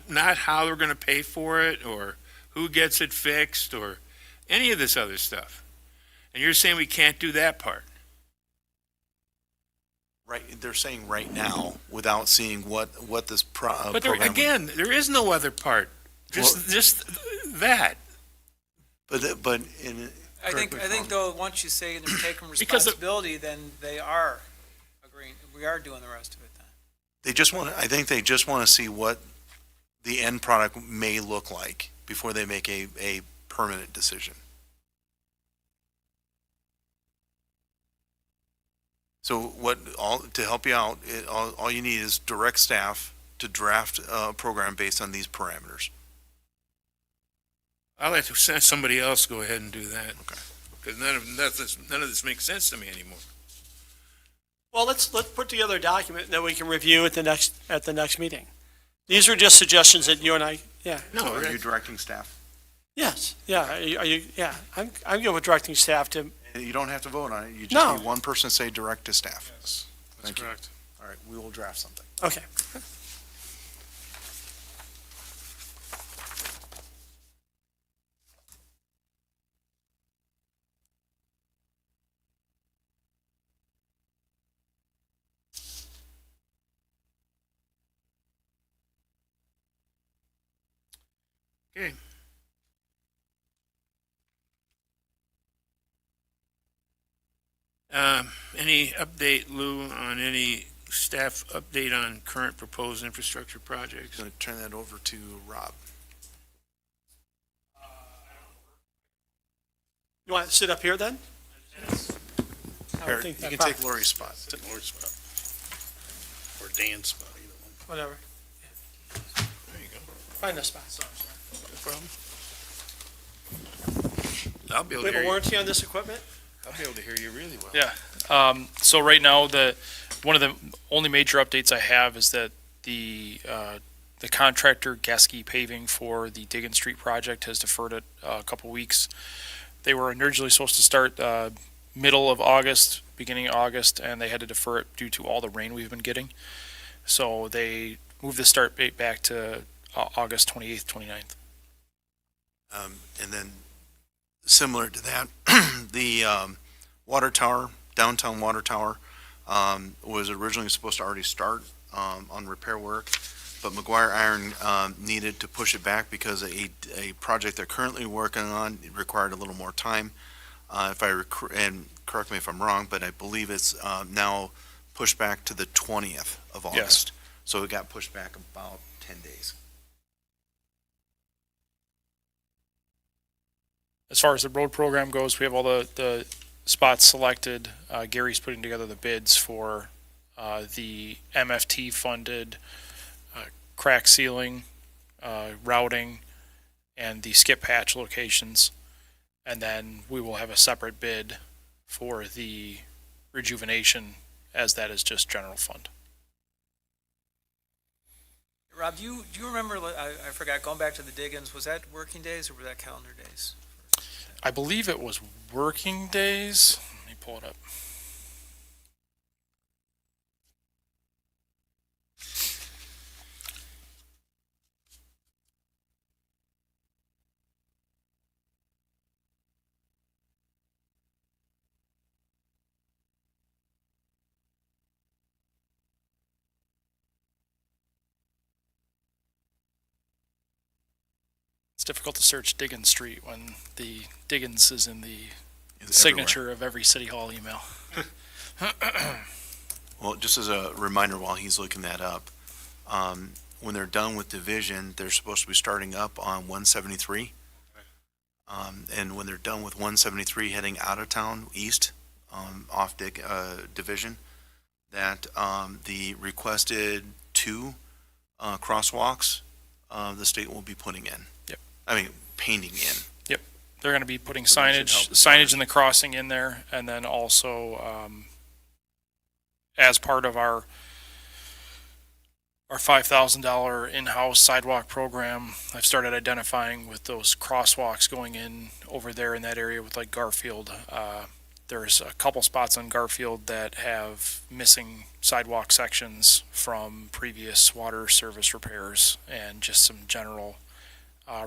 B: Not how we're going to pay for it or who gets it fixed or any of this other stuff. And you're saying we can't do that part.
C: Right, they're saying right now, without seeing what this
B: But
C: program.
B: again, there is no other part. Just that.
C: But in.
F: I think though, once you say they're taking
B: Because of-
F: responsibility, then they are agreeing, we are doing the rest of it then.
C: I think they just want to see what the end product may look like before they make a permanent decision. So to help you out, all you need is direct staff to draft a program based on these parameters.
B: I'll let somebody else go ahead and do that.
C: Okay.
B: Because none of this makes sense to me anymore.
A: Well, let's put together a document that we can review at the next meeting. These are just suggestions that you and I. Yeah.
B: No,
C: Are you directing staff?
A: Yes. Yeah. Are you? Yeah. I'm good with directing staff to.
C: You don't have to vote on it. You just
A: No.
C: need one person to say direct to staff.
D: Yes, that's
C: Thank you.
D: correct.
C: All right, we will draft something.
A: Okay.
B: Okay. Any update, Lou, on any staff update on current proposed infrastructure projects?
C: I'm going to turn that over to Rob.
A: You want to sit up here then? I
C: Here,
A: would think
C: you
A: that
C: can
A: prob-
C: take Lori's spot.
E: Sit in Lord's spot. Or Dan's spot, either one.
A: Whatever.
B: There you go.
A: Find a spot.
B: No problem. I'll be able
A: We
B: to
A: have
B: hear
A: a
B: you.
A: warranty on this equipment?
B: I'll be able to hear you really well.
G: Yeah. So right now, one of the only major updates I have is that the contractor Geske Paving for the Diggin Street project has deferred it a couple weeks. They were originally supposed to start middle of August, beginning of August, and they had to defer it due to all the rain we've been getting. So they moved the start date back to August 28th, 29th.
C: And then similar to that, the water tower, downtown water tower, was originally supposed to already start on repair work, but McGuire Iron needed to push it back because a project they're currently working on required a little more time. And correct me if I'm wrong, but I believe it's now pushed back to the 20th of August. So it got pushed back about 10 days.
G: As far as the road program goes, we have all the spots selected. Gary's putting together the bids for the MFT funded crack sealing, routing, and the skip patch locations. And then we will have a separate bid for the rejuvenation, as that is just general fund.
F: Rob, do you remember, I forgot, going back to the Diggins, was that working days or was that calendar days?
G: I believe it was working days. Let me pull it up. It's difficult to search Diggins Street when the Diggins is in the
C: It's
G: signature of every city hall email.
C: Well, just as a reminder while he's looking that up, when they're done with division, they're supposed to be starting up on 173. And when they're done with 173 heading out of town east, off division, that the requested 2 crosswalks, the state will be putting in.
G: Yep.
C: I mean, painting in.
G: They're going to be putting
C: So that should help
G: signage in the crossing in there, and then also as part of our $5,000 in-house sidewalk program, I've started identifying with those crosswalks going in over there in that area with like Garfield. There's a couple spots on Garfield that have missing sidewalk sections from previous water service repairs and just some general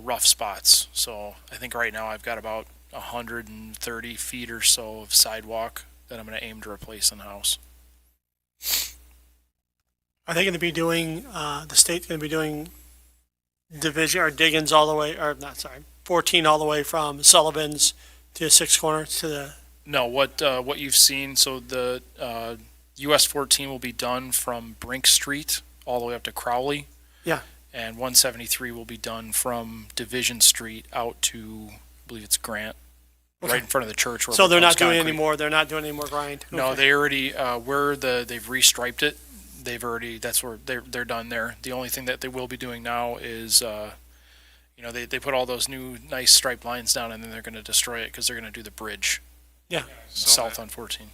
G: rough spots. So I think right now I've got about 130 feet or so of sidewalk that I'm going to aim to replace in-house.
A: Are they going to be doing, the state's going to be doing division or Diggins all the way, or not, sorry, 14 all the way from Sullivan's to Six Corners to the,
G: No, what you've seen, so the US 14 will be done from Brink Street all the way up to Crowley.
A: Yeah.
G: And 173 will be done from Division Street out to, I believe it's Grant,
A: Okay.
G: right in front of the church. Where it
A: so they're not
G: becomes
A: doing
G: concrete.
A: any more, they're not doing any more grind?
G: No,
A: Okay.
G: they already they've restriped it. They've already, that's where they're done there. The only thing that they will be doing now is they put all those new nice striped lines down, and then they're going to destroy it because they're going to do the bridge.
A: Yeah.
G: South on 14.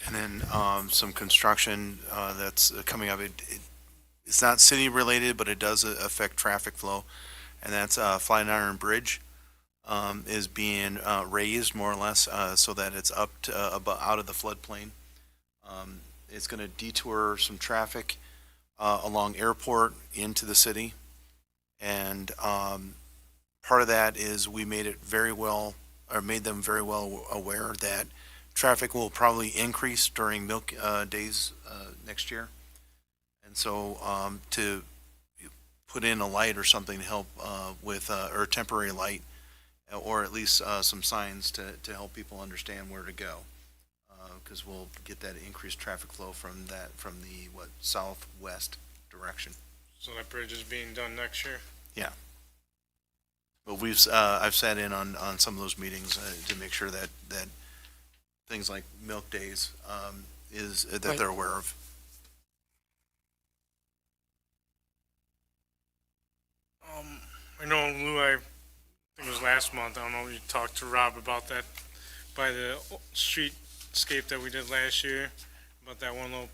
C: And then some construction that's coming up. It's not city related, but it does affect traffic flow, and that's Flatiron Bridge. is being raised more or less so that it's up to about out of the floodplain. It's going to detour some traffic along Airport into the city, and part of that is we made it very well, or made them very well aware that traffic will probably increase during milk days next year, and so to put in a light or something to help with or a temporary light, or at least some signs to help people understand where to go, because we'll get that increased traffic flow from the southwest direction.
D: So that bridge is being done next year?
C: But I've sat in on some of those meetings to make sure that things like milk days is that
A: Right.
C: they're aware of.
D: I know, Lou, I think it was last month, I don't know, you talked to Rob about that by the streetscape that we did last year, about that one little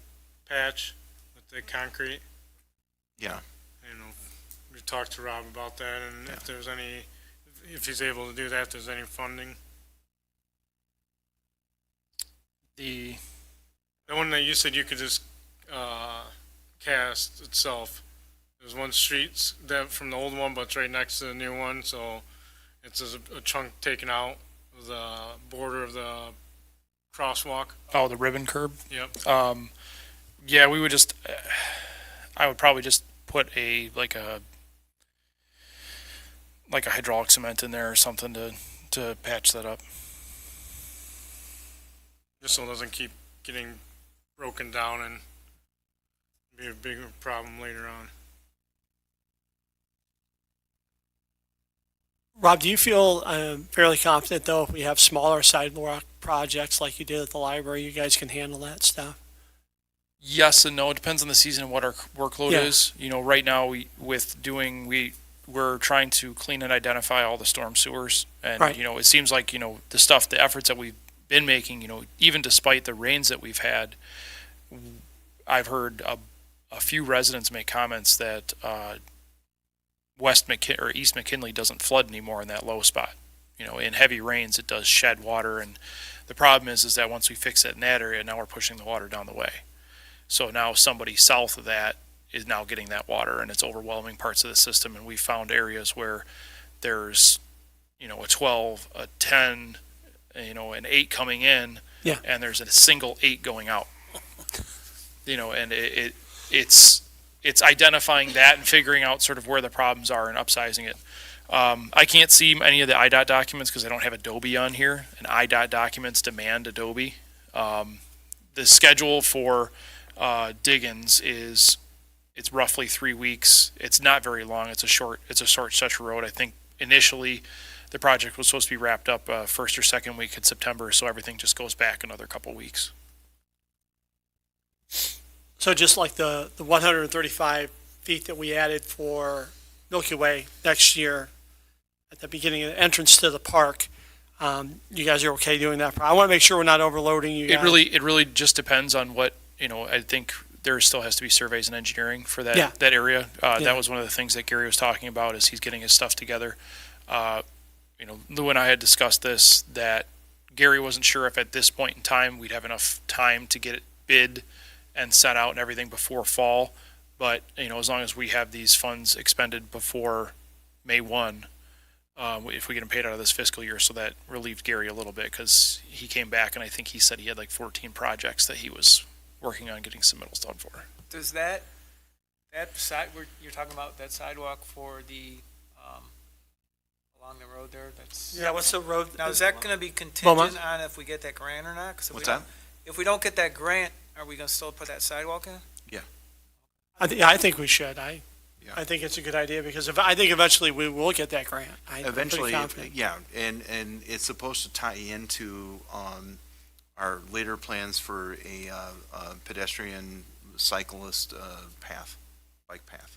D: patch with the concrete.
C: Yeah.
D: You know, we talked to Rob about that, and if there's any, if he's able to do that, if there's any funding.
G: The
D: The one that you said you could just, cast itself. There's one street that from the old one, but it's right next to the new one, so it's a chunk taken out of the border of the crosswalk.
G: oh, the ribbon curb.
D: Yep.
G: Yeah, we would just. I would probably just put like a hydraulic cement in there or something to patch that up.
D: Just so it doesn't keep getting broken down and be a bigger problem later on.
A: Rob, do you feel fairly confident, though, if we have smaller sidewalk projects like you did at the library, you guys can handle that stuff?
G: Yes and no. It depends on the season and what our workload
A: Yeah.
G: is. You know, right now we're trying to clean and identify all the storm sewers, and
A: Right.
G: you know, it seems like the efforts that we've been making. You know, even despite the rains that we've had, I've heard a few residents make comments that East McKinley doesn't flood anymore in that low spot. You know, in heavy rains, it does shed water, and the problem is that once we fix it in that area, now we're pushing the water down the way. So now somebody south of that is now getting that water, and it's overwhelming parts of the system. And we found areas where there's, you know, a 12, a 10, you know, an 8 coming in,
A: Yeah.
G: and there's a single 8 going out. You know, and it's identifying that and figuring out sort of where the problems are and upsizing it. I can't see any of the IDOT documents because I don't have Adobe on here, and IDOT documents demand Adobe. The schedule for Diggins it's roughly 3 weeks. It's not very long. It's a short stretch of road. I think initially the project was supposed to be wrapped up first or second week in September, so everything just goes back another couple weeks.
A: So just like the 135 feet that we added for Milky Way next year at the beginning of the entrance to the park, you guys are okay doing that? I want to make sure we're not overloading you guys.
G: It really just depends on what, you know, I think there still has to be surveys and engineering for that,
A: Yeah.
G: that area.
A: Yeah.
G: That was one of the things that Gary was talking about is he's getting his stuff together. You know, Lou and I had discussed this, that Gary wasn't sure if at this point in time we'd have enough time to get it bid and sent out and everything before fall. But, you know, as long as we have these funds expended before May 1, if we get them paid out of this fiscal year, so that relieved Gary a little bit because he came back and I think he said he had like 14 projects that he was working on getting submittals done for.
F: Does you're talking about that sidewalk for the, along the road there, that's.
A: Yeah, what's the road?
F: Now, is that gonna be
A: Bauman?
F: contingent on if we get that grant or not? 'Cause if we
C: What's
F: don't-
C: that?
F: If we don't get that grant, are we gonna still put that sidewalk in?
A: I think we should. I
C: Yeah.
A: think it's a good idea because I think eventually we will get that grant. I'm pretty
C: Eventually,
A: confident.
C: yeah, and it's supposed to tie into our later plans for a pedestrian cyclist path, bike path.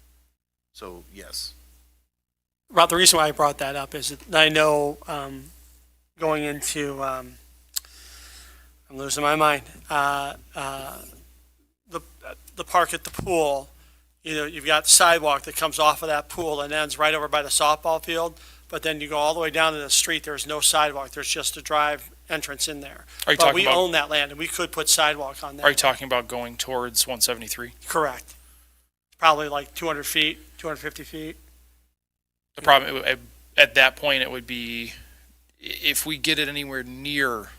C: So, yes.
A: Rob, the reason why I brought that up is that I know going into, I'm losing my mind, the park at the pool, you know, you've got the sidewalk that comes off of that pool and ends right over by the softball field. but then you go all the way down to the street, there's no sidewalk, there's just a drive entrance in there.
G: Are you
A: But
G: talking
A: we
G: about,
A: own that land, and we could put sidewalk on that.
G: are you talking about going towards 173?
A: Correct. Probably like 200 feet, 250 feet.
G: The problem, at that point, it would be, if we get it anywhere near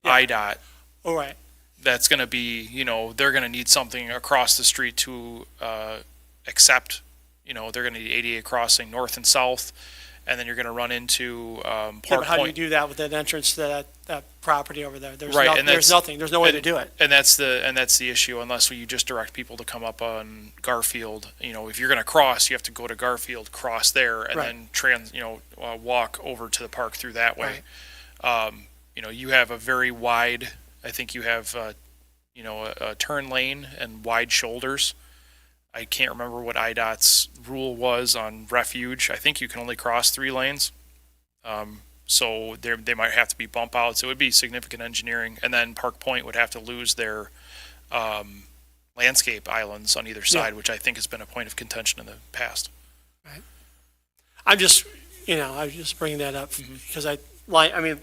A: Yeah.
G: IDOT,
A: All right,
G: that's gonna be, they're gonna need something across the street to, accept, they're gonna need ADA crossing north and south, and then you're gonna run into,
A: yeah,
G: Park
A: but how do you
G: Point.
A: do that with that entrance to that property over there? There's
G: Right,
A: no-
G: and
A: there's
G: that's-
A: nothing, there's no way to do it.
G: And that's the issue, unless you just direct people to come up on Garfield. If you're gonna cross, you have to go to Garfield, cross there, and
A: Right.
G: then walk over to the park through that way. You have a very wide, I think you have, a turn lane and wide shoulders. I can't remember what IDOT's rule was on refuge. I think you can only cross 3 lanes. So they might have to be bump outs. It would be significant engineering. And then Park Point would have to lose their landscape islands on either side, which I think has been a point of contention in the past.
A: I'm just, I was just bringing that up because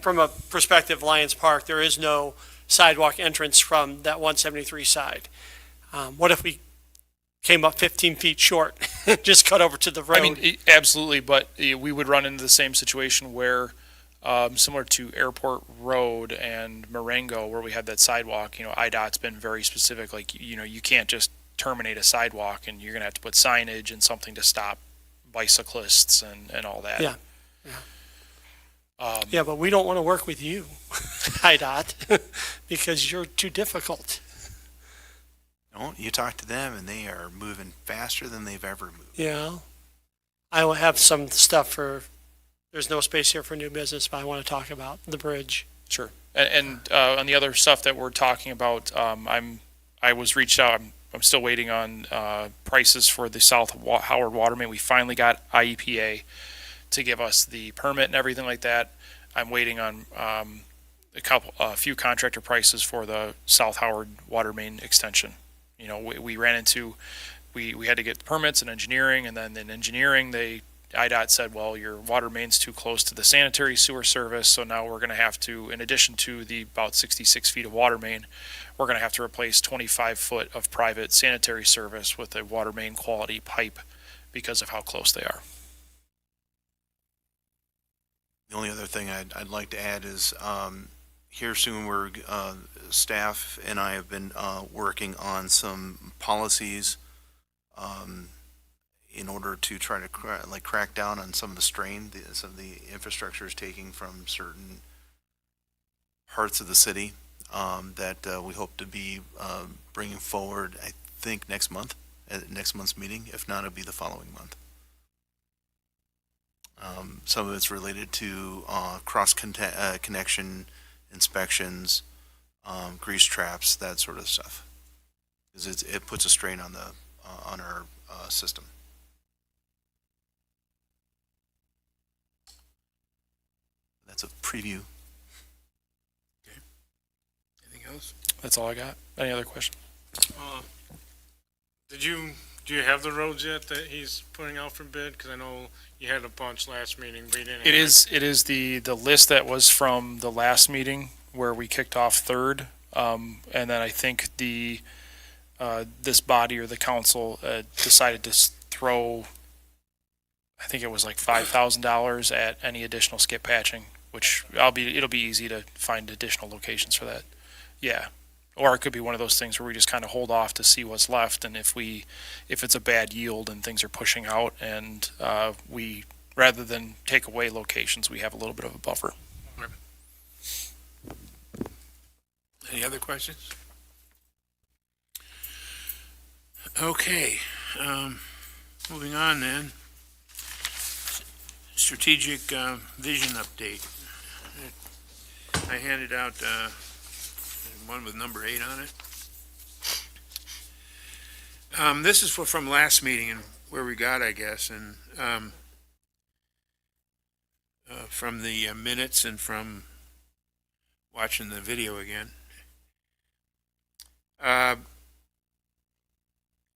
A: from a perspective of Lions Park, there is no sidewalk entrance from that 173 side. What if we came up 15 feet short, just cut over to the road?
G: Absolutely, but we would run into the same situation where, similar to Airport Road and Marengo, where we had that sidewalk, IDOT's been very specific, like, you can't just terminate a sidewalk, and you're gonna have to put signage and something to stop bicyclists and all that.
A: Yeah. Yeah, but we don't want to work with you, IDOT, because you're too difficult.
C: Don't you talk to them, and they are moving faster than they've ever moved.
A: Yeah. I will have some stuff there's no space here for new business, but I want to talk about the bridge.
G: Sure. And on the other stuff that we're talking about, I was reached out. I'm still waiting on prices for the South Howard water main. We finally got IEPA to give us the permit and everything like that. I'm waiting on a few contractor prices for the South Howard water main extension. We ran into, we had to get permits and engineering, and then in engineering, IDOT said, well, your water main's too close to the sanitary sewer service, so now we're going to have to, in addition to the about 66 feet of water main, we're going to have to replace 25 foot of private sanitary service with a water main quality pipe because of how close they are.
C: The only other thing I'd like to add is, here soon we're, staff and I have been, working on some policies, in order to try to crack down on some of the strain some of the infrastructure is taking from certain parts of the city, that we hope to be bringing forward, I think, next month, at next month's meeting. If not, it'll be the following month. Some of it's related to cross connection inspections, grease traps, that sort of stuff. Because it puts a strain on our system. That's a preview.
B: Anything else?
G: That's all I got. Any other questions?
D: Do you have the roads yet that he's putting out for bid? Because I know you had a bunch last meeting, but you didn't.
G: It is the list that was from the last meeting where we kicked off third. And then I think this body or the council decided to throw, I think it was like $5,000 at any additional skip patching, which it'll be easy to find additional locations for that. Yeah. Or it could be one of those things where we just kind of hold off to see what's left, and if it's a bad yield and things are pushing out, and we, rather than take away locations, we have a little bit of a buffer.
B: Any other questions? Okay, moving on then. Strategic vision update. I handed out one with number 8 on it. This is from last meeting and where we got, I guess, and from the minutes and from watching the video again.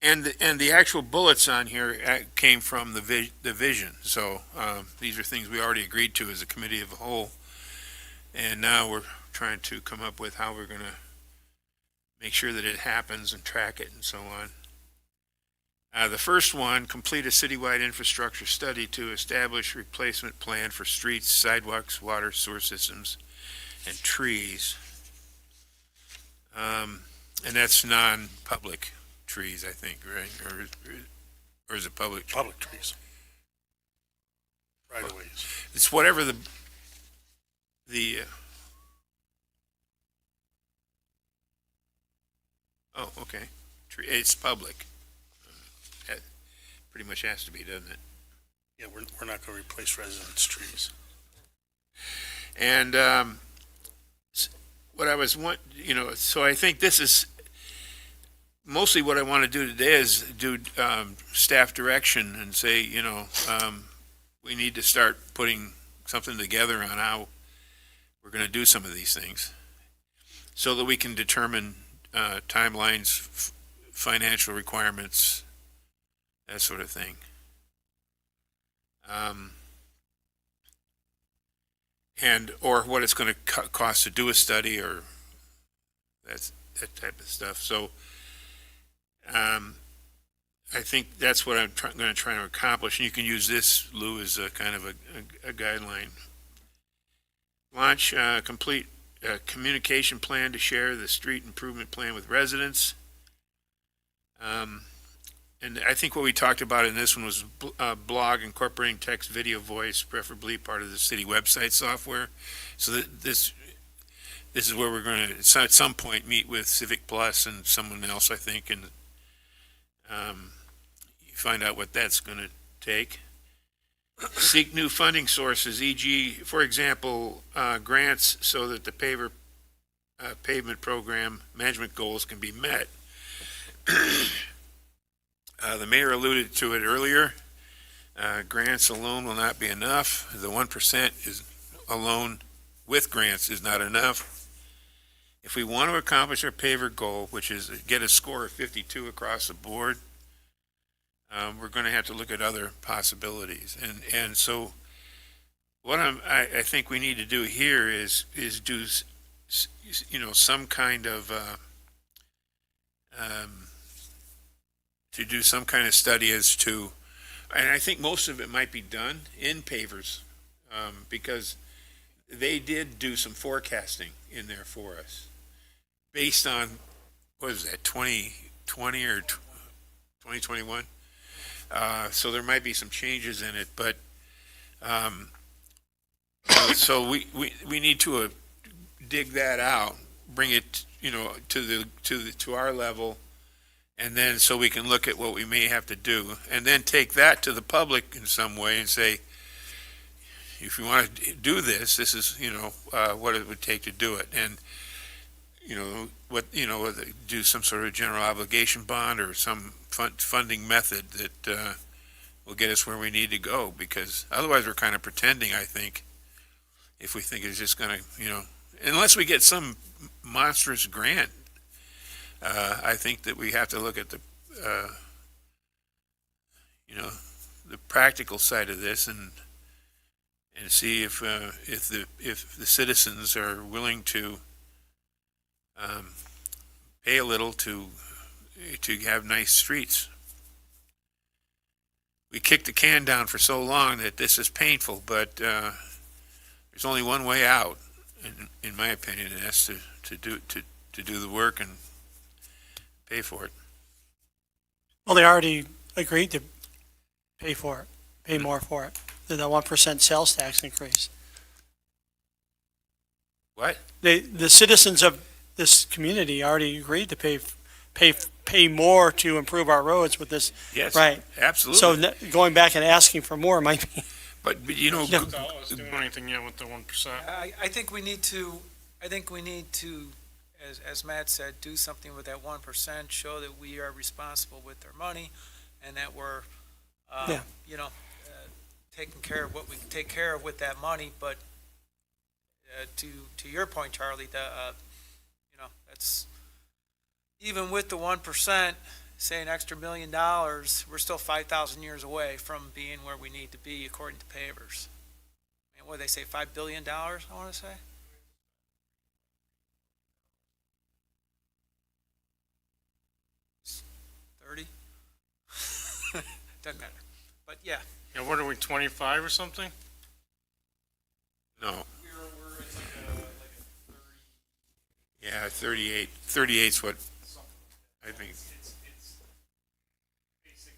B: And the actual bullets on here came from the vision. So these are things we already agreed to as a committee of the whole. And now we're trying to come up with how we're going to make sure that it happens and track it and so on. The first one, complete a citywide infrastructure study to establish replacement plan for streets, sidewalks, water, sewer systems, and trees. And that's non-public trees, I think, right? Or is it public?
E: Public trees. Right of ways.
B: It's whatever the oh, okay. It's public. That pretty much has to be, doesn't it?
E: Yeah, we're not gonna replace residence trees.
B: And what I was so I think this is mostly what I want to do today is do staff direction and say, we need to start putting something together on how we're going to do some of these things so that we can determine timelines, financial requirements, that sort of thing. Or what it's going to cost to do a study or that type of stuff. So I think that's what I'm going to try to accomplish. And you can use this, Lou, as a kind of a guideline. Launch complete communication plan to share the street improvement plan with residents. And I think what we talked about in this one was blog incorporating text, video, voice, preferably part of the city website software. So that this is where we're going to at some point meet with Civic Plus and someone else, I think, and find out what that's going to take. Seek new funding sources, e.g., for example, grants so that the pavement program management goals can be met. The mayor alluded to it earlier. Grants alone will not be enough. The 1% is alone with grants is not enough. If we want to accomplish our paver goal, which is get a score of 52 across the board, we're going to have to look at other possibilities. And so what I think we need to do here is do some kind of to do some kind of study as to, and I think most of it might be done in pavers, because they did do some forecasting in there for us based on, what is that, 2020 or 2021? So there might be some changes in it, but so we need to dig that out, bring it to our level, and then so we can look at what we may have to do, and then take that to the public in some way and say, if you want to do this, this is what it would take to do it, and do some sort of general obligation bond or some funding method that will get us where we need to go, because otherwise we're kind of pretending, I think, if we think it's just going to, unless we get some monstrous grant. I think that we have to look at the practical side of this and see if the citizens are willing to pay a little to have nice streets. We kicked the can down for so long that this is painful, but there's only one way out, in my opinion, and that's to do the work and pay for it.
A: Well, they already agreed to pay for it, pay more for it, than the 1% sales tax increase.
B: What?
A: The citizens of this community already agreed to pay more to improve our roads with this.
B: Yes,
A: right?
B: absolutely.
A: So going back and asking for more might be.
B: But
A: Yeah.
D: Without us doing anything yet with the 1%.
F: I think we need to, as Matt said, do something with that 1%, show that we are responsible with their money, and that we're, taking care of what we can take care of with that money. But to your point, Charlie, that's even with the 1%, say an extra $1 million, we're still 5,000 years away from being where we need to be according to pavers. And what, they say $5 billion, I want to say? $30? Doesn't matter. But yeah.
D: Yeah, what are we, 25 or something?
B: No,
G: We're it's like a 30.
B: yeah, 38. 38's what I think.
G: It's basically.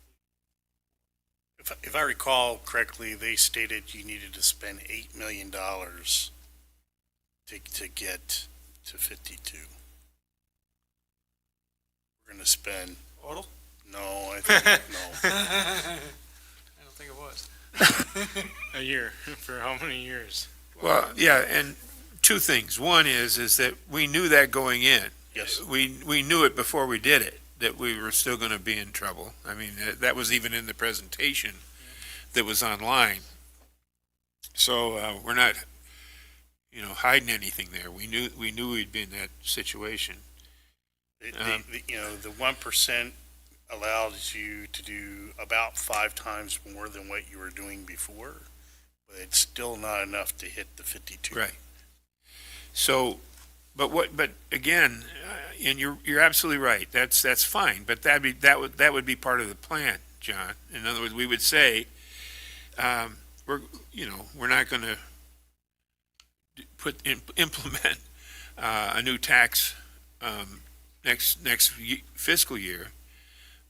E: If I recall correctly, they stated you needed to spend $8 million to get to 52. We're gonna spend,
F: Total?
E: no, I think, no.
F: I don't think it was.
D: A year, for how many years?
B: Well, yeah, and two things. One is that we knew that going in.
E: Yes.
B: We knew it before we did it, that we were still going to be in trouble. I mean, that was even in the presentation that was online. So we're not, hiding anything there. We knew we'd be in that situation.
E: The 1% allows you to do about 5 times more than what you were doing before, but it's still not enough to hit the 52.
B: Right. So, but again, and you're absolutely right. That's fine. But that would be part of the plan, John. In other words, we would say, we're not going to implement a new tax next fiscal year,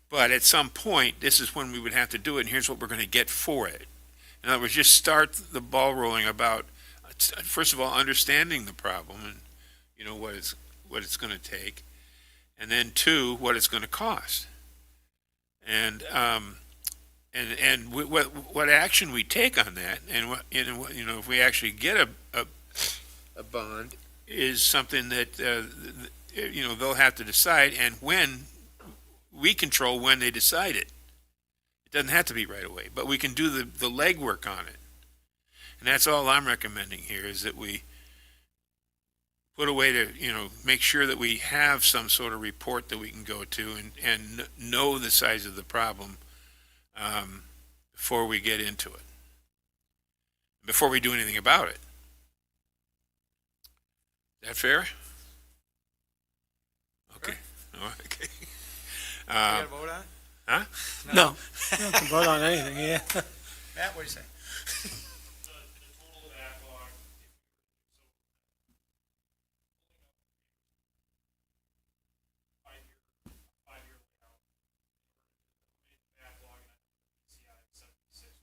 B: but at some point, this is when we would have to do it, and here's what we're going to get for it. In other words, just start the ball rolling about, first of all, understanding the problem and what it's going to take, and then 2, what it's going to cost, and what action we take on that, and if we actually get a bond, is something that they'll have to decide, and when we control when they decide it. It doesn't have to be right away, but we can do the legwork on it. And that's all I'm recommending here, is that we put a way to, make sure that we have some sort of report that we can go to and know the size of the problem before we get into it, before we do anything about it. Is that fair? Okay. Oh, okay.
F: You got to vote on it?
B: Huh?
A: No, you don't have to vote on anything, yeah.
F: Matt, what do you say?
G: The total backlog. Five-year layout. Backlog and PCI of 76.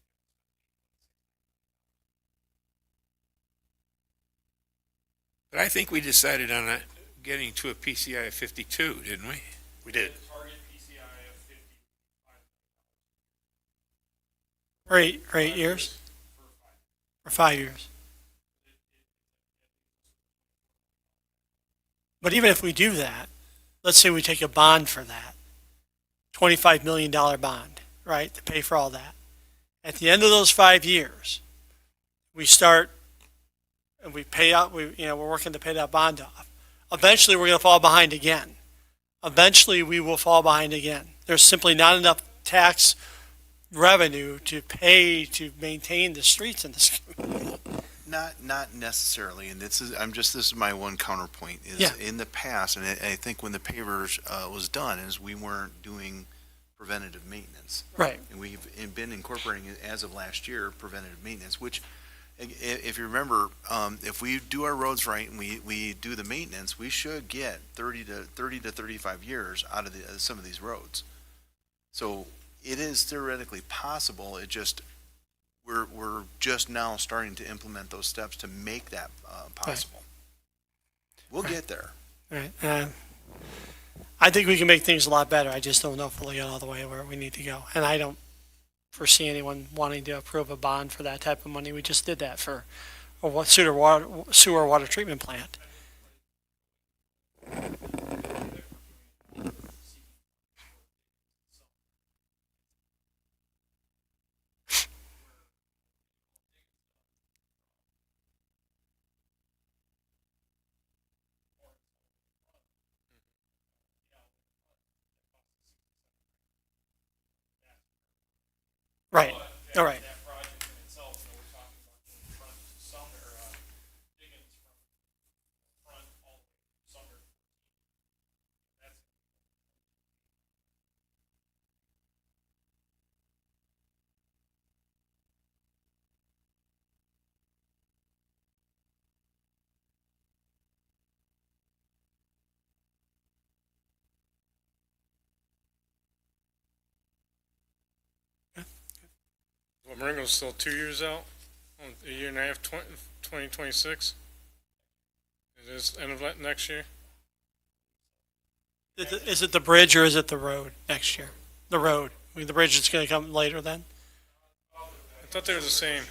B: But I think we decided on getting to a PCI of 52, didn't we?
E: We did.
G: Target PCI of 55.
A: For 8 years? For 5 years. But even if we do that, let's say we take a bond for that, $25 million bond, right, to pay for all that. At the end of those 5 years, we start and we pay out, we're working to pay that bond off. Eventually, we're going to fall behind again. Eventually, we will fall behind again. There's simply not enough tax revenue to pay to maintain the streets in this community.
C: Not necessarily, and this is my one counterpoint, is
A: Yeah.
C: in the past, and I think when the pavers was done, is we weren't doing preventative maintenance.
A: Right.
C: And we've been incorporating it as of last year, preventative maintenance, which, if you remember, if we do our roads right and we do the maintenance, we should get 30 to 35 years out of some of these roads. So it is theoretically possible. It just, we're just now starting to implement those steps to make that possible. We'll get there.
A: Right. I think we can make things a lot better. I just don't know if we'll get all the way where we need to go. And I don't foresee anyone wanting to approve a bond for that type of money. We just did that for a sewer water treatment plant. Right, all right.
G: That project in itself, you know, we're talking about doing front Sumner, Diggins from front all the way to Sumner. That's
D: Well, Marengo's still 2 years out, a year and a half, 2026. It is end of next year.
A: Is it the bridge or is it the road next year? The road. I mean, the bridge is gonna come later then?
D: I thought they were the same.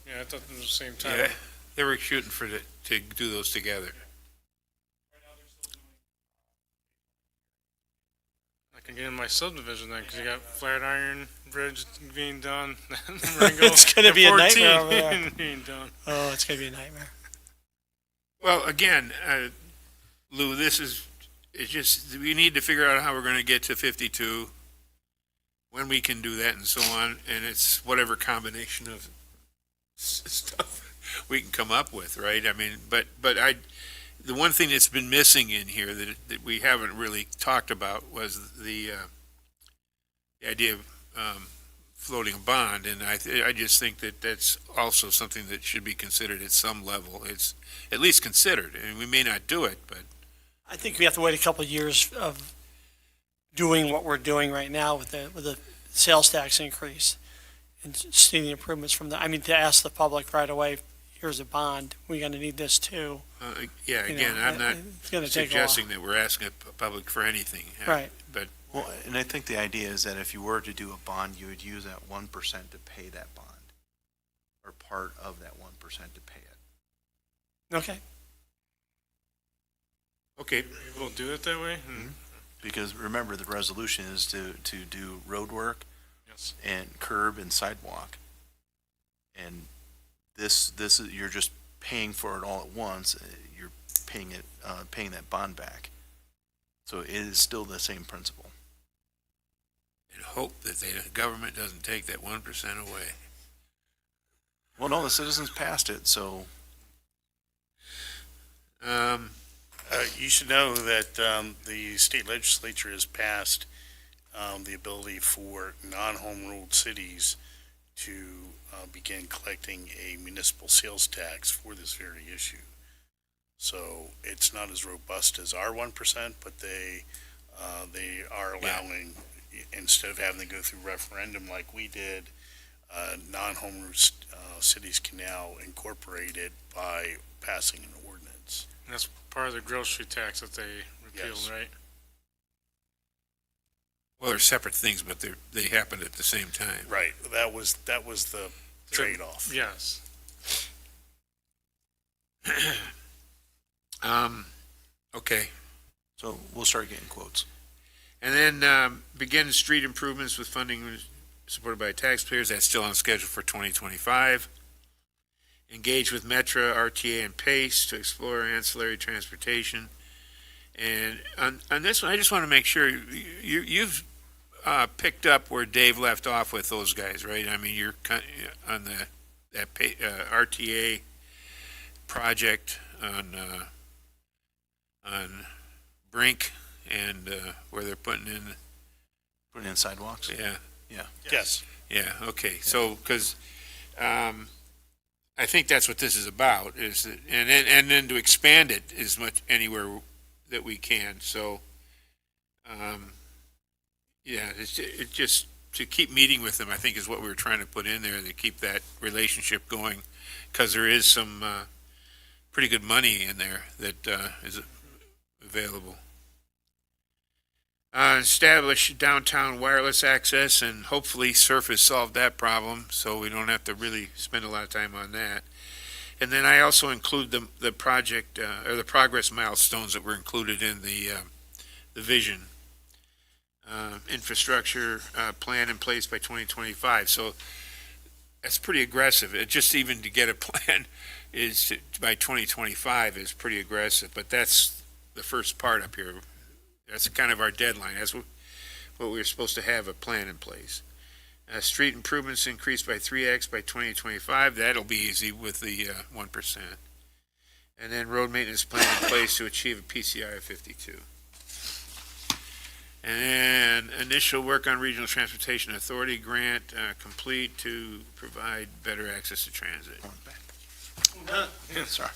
D: Yeah, I thought they were the same time.
B: Yeah, they were shooting to do those together.
D: I can get in my subdivision then, because you got Flatiron Bridge being done. Marengo
A: It's gonna
D: and
A: be a
D: 14
A: nightmare over there.
D: being done.
A: Oh, it's gonna be a nightmare.
B: Well, again, Lou, it's just, we need to figure out how we're gonna get to 52, when we can do that and so on, and it's whatever combination of stuff we can come up with, right? I mean, but the one thing that's been missing in here that we haven't really talked about was the idea of floating a bond, and I just think that that's also something that should be considered at some level. It's at least considered, and we may not do it, but
A: I think we have to wait a couple of years of doing what we're doing right now with the sales tax increase and seeing the improvements from that. I mean, to ask the public right away, here's a bond, we're gonna need this too.
B: yeah,
A: You
B: again,
A: know,
B: I'm not
A: it's gonna take a while.
B: suggesting that we're asking the public for anything.
A: Right.
B: But
C: Well, and I think the idea is that if you were to do a bond, you would use that 1% to pay that bond, or part of that 1% to pay it.
A: Okay,
B: okay,
D: We'll do it that way?
C: Because remember, the resolution is to do road work
D: Yes.
C: and curb and sidewalk. And this is, you're just paying for it all at once, you're paying that bond back. So it is still the same principle.
B: and hope that the government doesn't take that 1% away.
C: Well, no, the citizens passed it, so
E: You should know that the state legislature has passed the ability for non-home ruled cities to begin collecting a municipal sales tax for this very issue. So it's not as robust as our 1%, but they are allowing, instead of having to go through referendum like we did, non-home ruled cities can now incorporate it by passing an ordinance.
D: And that's part of the grocery tax that they repealed,
E: Yes.
D: right?
B: Well, they're separate things, but they happened at the same time.
E: Right, that was the trade-off.
D: Yes.
B: Okay.
C: so we'll start getting quotes.
B: And then begin street improvements with funding supported by taxpayers. That's still on schedule for 2025. Engage with Metra, RTA, and PACE to explore ancillary transportation. And on this one, I just want to make sure you've picked up where Dave left off with those guys, right? I mean, you're on that RTA project on Brink and where they're putting in,
C: Sidewalks?
B: yeah.
E: Yes.
B: Yeah, okay, so, because, I think that's what this is about, is that, and then to expand it as much anywhere that we can, so, yeah, it just, to keep meeting with them, I think is what we were trying to put in there, to keep that relationship going, because there is some, pretty good money in there that, is available. Establish downtown wireless access and hopefully Surface solved that problem, so we don't have to really spend a lot of time on that. And then I also include the project, or the progress milestones that were included in the vision. Infrastructure, plan in place by 2025, so that's pretty aggressive. It just even to get a plan by 2025 is pretty aggressive, but that's the first part up here. That's kind of our deadline. That's what we were supposed to have a plan in place. Street improvements increased by 3x by 2025. That'll be easy with the 1%. And then road maintenance plan in place to achieve a PCI of 52. And then initial work on Regional Transportation Authority grant complete to provide better access to transit.
C: Sorry.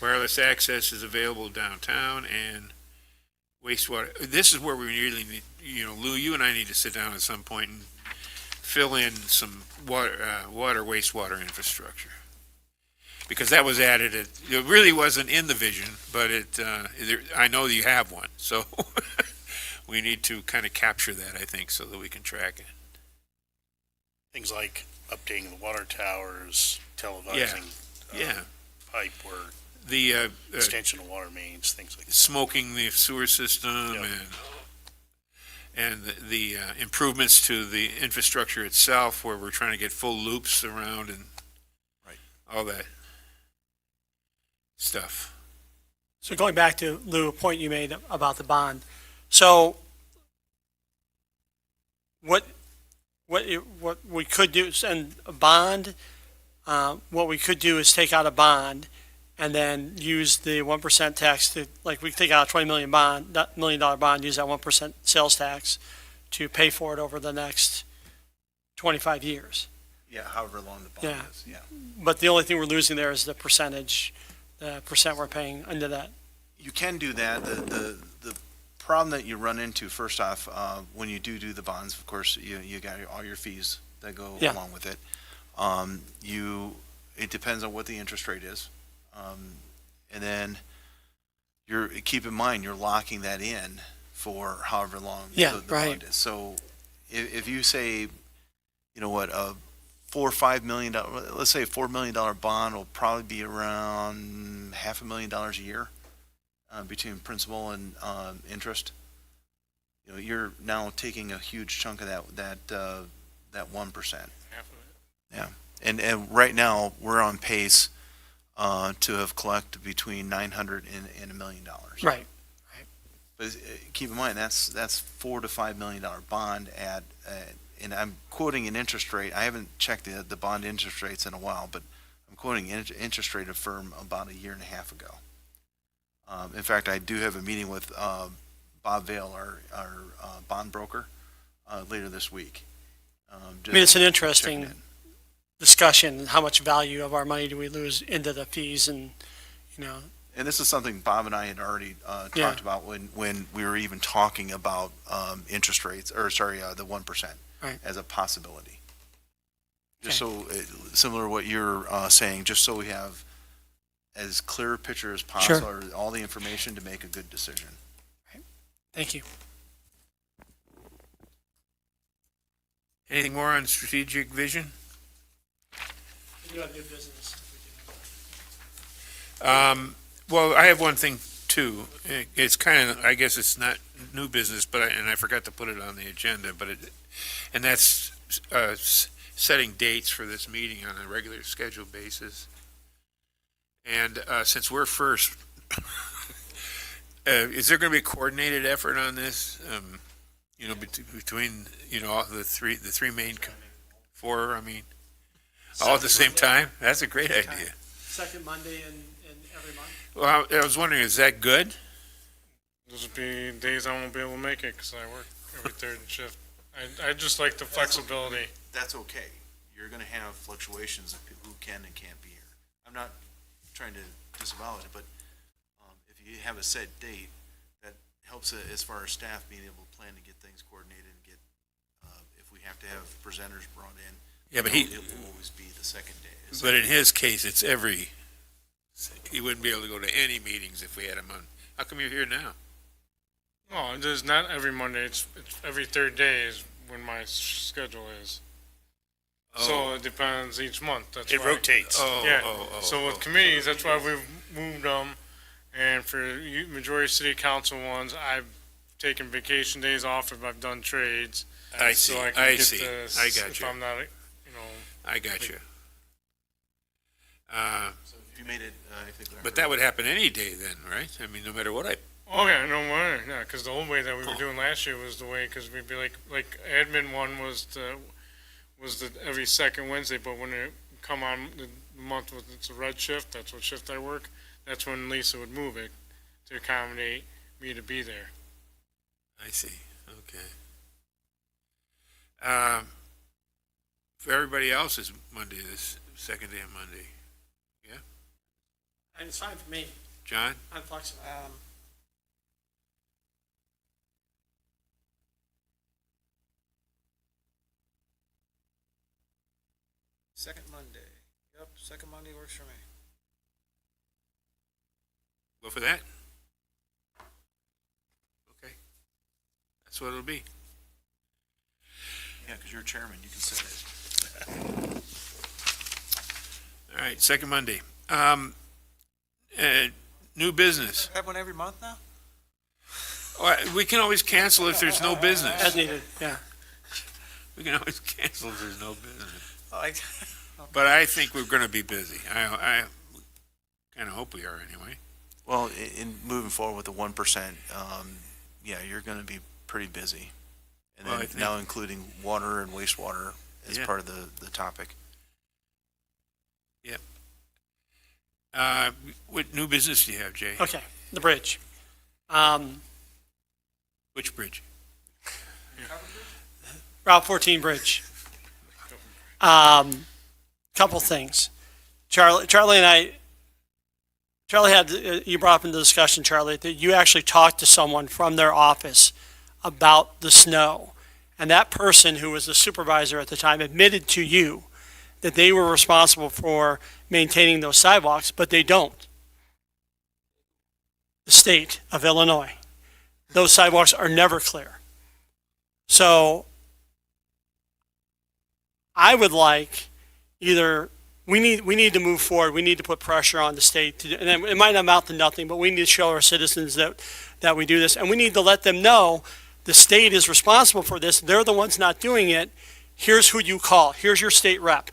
B: Wireless access is available downtown and wastewater. This is where we really need, Lou, you and I need to sit down at some point and fill in some water wastewater infrastructure. Because that was added, it really wasn't in the vision, but I know you have one, so we need to kind of capture that, I think, so that we can track it.
E: Things like updating the water towers, televising
B: Yeah,
E: pipe work,
B: the
E: extension of water mains, things like that.
B: smoking the sewer system
E: Yep.
B: and the improvements to the infrastructure itself, where we're trying to get full loops around and
C: Right.
B: all that stuff.
A: So going back to, Lou, a point you made about the bond. So what we could do is, and a bond, what we could do is take out a bond and then use the 1% tax to, like, we take out a $20 million bond, $1 million bond, use that 1% sales tax to pay for it over the next 25 years.
C: Yeah, however long the bond is, yeah.
A: But the only thing we're losing there is the percentage, the percent we're paying under that.
C: You can do that. The problem that you run into, first off, when you do the bonds, of course, you got all your fees that go
A: Yeah.
C: along with it. It depends on what the interest rate is. And then keep in mind, you're locking that in for however long
A: Yeah,
C: the
A: right.
C: bond is. So if you say, $4 or $5 million, let's say a $4 million bond will probably be around $500,000 a year between principal and interest. You're now taking a huge chunk of that 1%. Yeah, and right now we're on pace to have collected between $900,000 and $1 million.
A: Right.
C: But keep in mind that's $4 to $5 million bond at, and I'm quoting an interest rate. I haven't checked the bond interest rates in a while, but I'm quoting an interest rate of firm about a year and a half ago. In fact, I do have a meeting with Bob Vale, our bond broker, later this week.
A: I mean, it's an interesting discussion, how much value of our money do we lose into the fees and,
C: And this is something Bob and I had already
A: Yeah.
C: talked about when we were even talking about interest rates, or the 1%
A: Right.
C: as a possibility. Just so, similar to what you're saying, just so we have as clear a picture as possible, or all the information to make a good decision.
A: thank you.
B: Anything more on strategic vision? Well, I have one thing too. It's kind of, I guess it's not new business, but I forgot to put it on the agenda, and that's setting dates for this meeting on a regular scheduled basis. And since we're first, is there going to be a coordinated effort on this? Between all the three main, four, all at the same time? That's a great idea.
A: Second Monday in every month?
B: Well, I was wondering, is that good?
D: Those would be days I won't be able to make it because I work every third shift. I just like the flexibility.
C: That's okay. You're going to have fluctuations of people who can and can't be here. I'm not trying to disavow it, but if you have a set date, that helps as far as staff being able to plan to get things coordinated and get, if we have to have presenters brought in.
B: Yeah, but
C: it will always be the second day.
B: But in his case, it's he wouldn't be able to go to any meetings if we had him on. How come you're here now?
D: No, it is not every Monday. It's every third day is when my schedule is. So it depends each month. That's
E: It
D: why.
E: rotates.
D: So with committees, that's why we've moved them. And for majority city council ones, I've taken vacation days off if I've done trades.
B: I see,
D: So I can
B: I
D: get
B: see.
D: this
B: I got
D: if
B: you.
D: I'm not,
B: I got you.
C: So if you made it, I think.
B: But that would happen any day then, right? No matter what
D: Oh, yeah, no more, yeah, because the old way that we were doing last year was the way, because we'd be like admin one was the every second Wednesday, but when it come on the month with it's a red shift, that's what shift I work, that's when Lisa would move it to accommodate me to be there.
B: I see, okay. For everybody else, is Monday, this second day of Monday.
A: And it's fine for me.
B: John?
A: I'm flexible.
F: Second Monday. Yep, second Monday works for me.
B: Go for that? Okay. That's what it'll be.
C: Yeah, because you're chairman, you can set it.
B: All right, second Monday. New business.
F: Have one every month now?
B: We can always cancel if there's no
A: As
B: business.
A: needed, yeah.
B: We can always cancel if there's no business.
F: Like,
B: But I think we're gonna be busy. I kinda hope we are anyway.
C: Well, in moving forward with the 1%, yeah, you're gonna be pretty busy. And
B: Well, I
C: then
B: think-
C: now including water and wastewater as
B: Yeah.
C: part of the topic.
B: What new business do you have, Jay?
A: Okay, the bridge.
B: Which bridge?
A: Route 14 bridge. Couple things. Charlie and I, Charlie had, you brought up in the discussion, Charlie, that you actually talked to someone from their office about the snow. And that person, who was the supervisor at the time, admitted to you that they were responsible for maintaining those sidewalks, but they don't. The state of Illinois. Those sidewalks are never clear. So I would like either, we need to move forward. We need to put pressure on the state to, and it might amount to nothing, but we need to show our citizens that we do this, and we need to let them know the state is responsible for this. They're the ones not doing it. Here's who you call. Here's your state rep.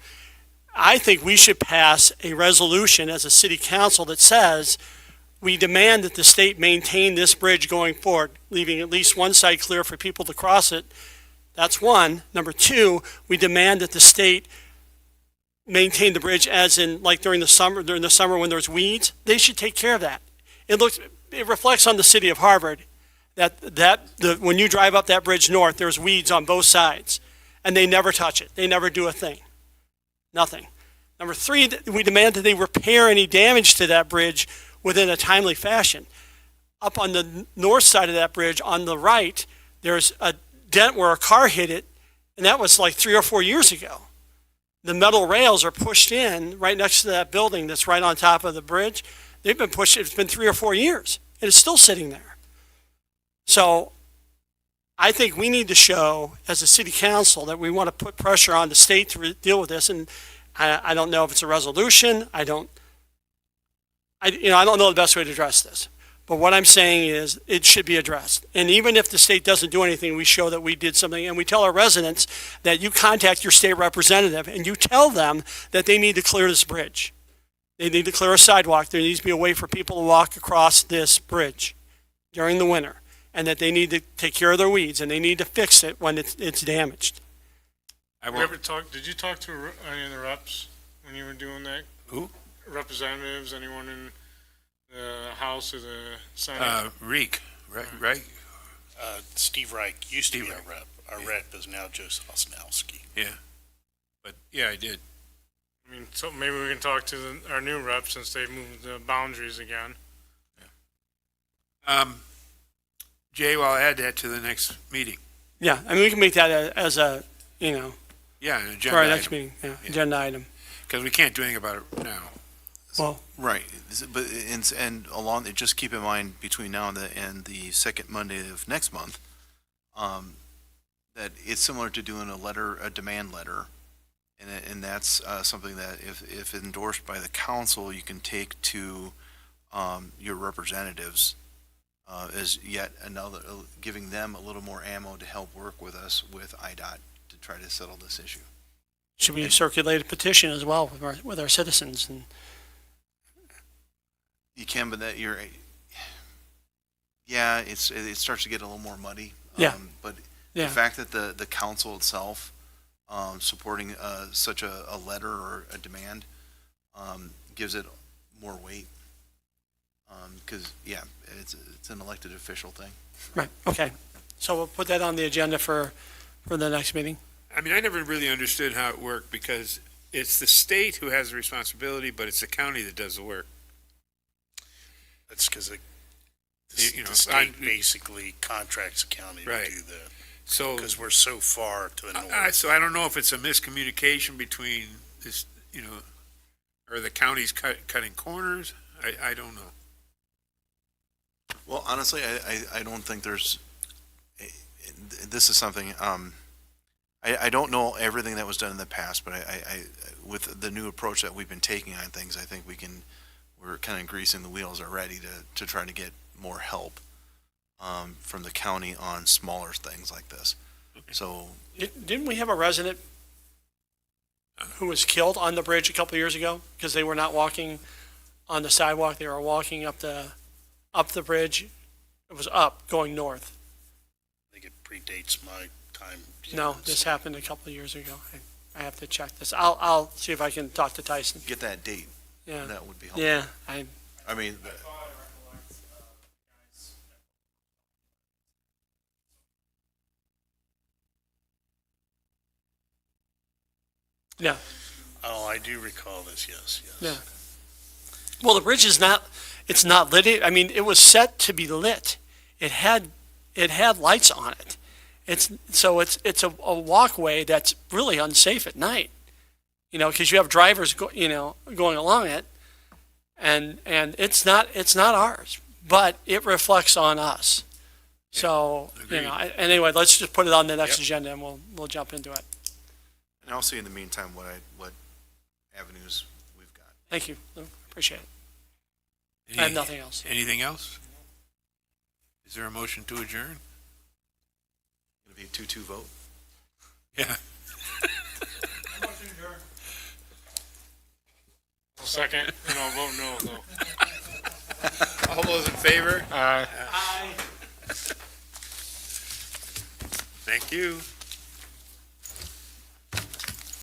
A: I think we should pass a resolution as a city council that says we demand that the state maintain this bridge going forward, leaving at least one side clear for people to cross it. That's one. Number two, we demand that the state maintain the bridge as in, like during the summer when there's weeds. They should take care of that. It reflects on the city of Harvard that when you drive up that bridge north, there's weeds on both sides, and they never touch it. They never do a thing. Nothing. Number three, we demand that they repair any damage to that bridge within a timely fashion. Up on the north side of that bridge, on the right, there's a dent where a car hit it, and that was like 3 or 4 years ago. The metal rails are pushed in right next to that building that's right on top of the bridge. They've been pushed, it's been 3 or 4 years, and it's still sitting there. So I think we need to show, as a city council, that we want to put pressure on the state to deal with this. And I don't know if it's a resolution. I don't know the best way to address this. But what I'm saying is it should be addressed. And even if the state doesn't do anything, we show that we did something. And we tell our residents that you contact your state representative and you tell them that they need to clear this bridge. They need to clear a sidewalk. There needs to be a way for people to walk across this bridge during the winter. And that they need to take care of their weeds, and they need to fix it when it's damaged.
D: Did you talk to any of the reps when you were doing that?
B: Who?
D: Representatives, anyone in the House or the Senate?
B: Reek, right?
E: Steve Reich used to
B: Steve
E: be our
B: Reich.
E: rep. Our rep is now Joe Sosnowski.
B: Yeah. But, yeah, I did.
D: I mean, so maybe we can talk to our new reps since they moved the boundaries again.
B: Jay, well, I'll add that to the next meeting.
A: Yeah, I mean, we can make that as a,
B: Yeah, an agenda
A: for our next
B: item,
A: meeting, agenda item.
B: because we can't do anything about it now.
A: Well,
C: Right, but, and along, just keep in mind between now and the second Monday of next month, that it's similar to doing a demand letter. And that's something that if endorsed by the council, you can take to your representatives as yet another, giving them a little more ammo to help work with us with IDOT to try to settle this issue.
A: should we circulate a petition as well with our citizens? And
C: You can, but that Yeah, it starts to get a little more muddy.
A: Yeah.
C: But
A: Yeah.
C: the fact that the council itself, supporting, such a letter or a demand, gives it more weight. Cause yeah, it's an elected official thing.
A: Right, okay. So we'll put that on the agenda for the next meeting.
B: I mean, I never really understood how it worked because it's the state who has the responsibility, but it's the county that does the work.
E: That's because
B: You know,
E: the state basically contracts the county to
B: Right.
E: do that,
B: So,
E: because we're so far to the north.
B: so I don't know if it's a miscommunication between this, you know, or the county's cutting corners. I don't know.
C: Well, honestly, I don't think there's, this is something, I don't know everything that was done in the past, but I with the new approach that we've been taking on things, I think we're kind of greasing the wheels already to try to get more help, from the county on smaller things like this. So,
A: Didn't we have a resident who was killed on the bridge a couple of years ago because they were not walking on the sidewalk? They were walking up the bridge. It was up, going north.
E: I think it predates my time.
A: No, this happened a couple of years ago. I have to check this. I'll see if I can talk to Tyson.
C: get that date,
A: Yeah,
C: that would be helpful.
A: yeah,
C: I mean,
A: yeah.
E: Oh, I do recall this, yes.
A: Yeah. Well, the bridge is not, it's not lit. I mean, it was set to be lit. It had lights on it. It's a walkway that's really unsafe at night. You know, because you have drivers going along it, and it's not ours, but it reflects on us. So, anyway, let's just put it on the next agenda and we'll jump into it.
C: and I'll see in the meantime what avenues we've got.
A: Thank you, Lou. Appreciate it. I have nothing else.
B: Anything else? Is there a motion to adjourn?
C: It'll be a 2-2 vote.
B: Yeah.
D: Second, and I'll vote no, though.
B: All those in favor?
D: Aye.
B: Thank you.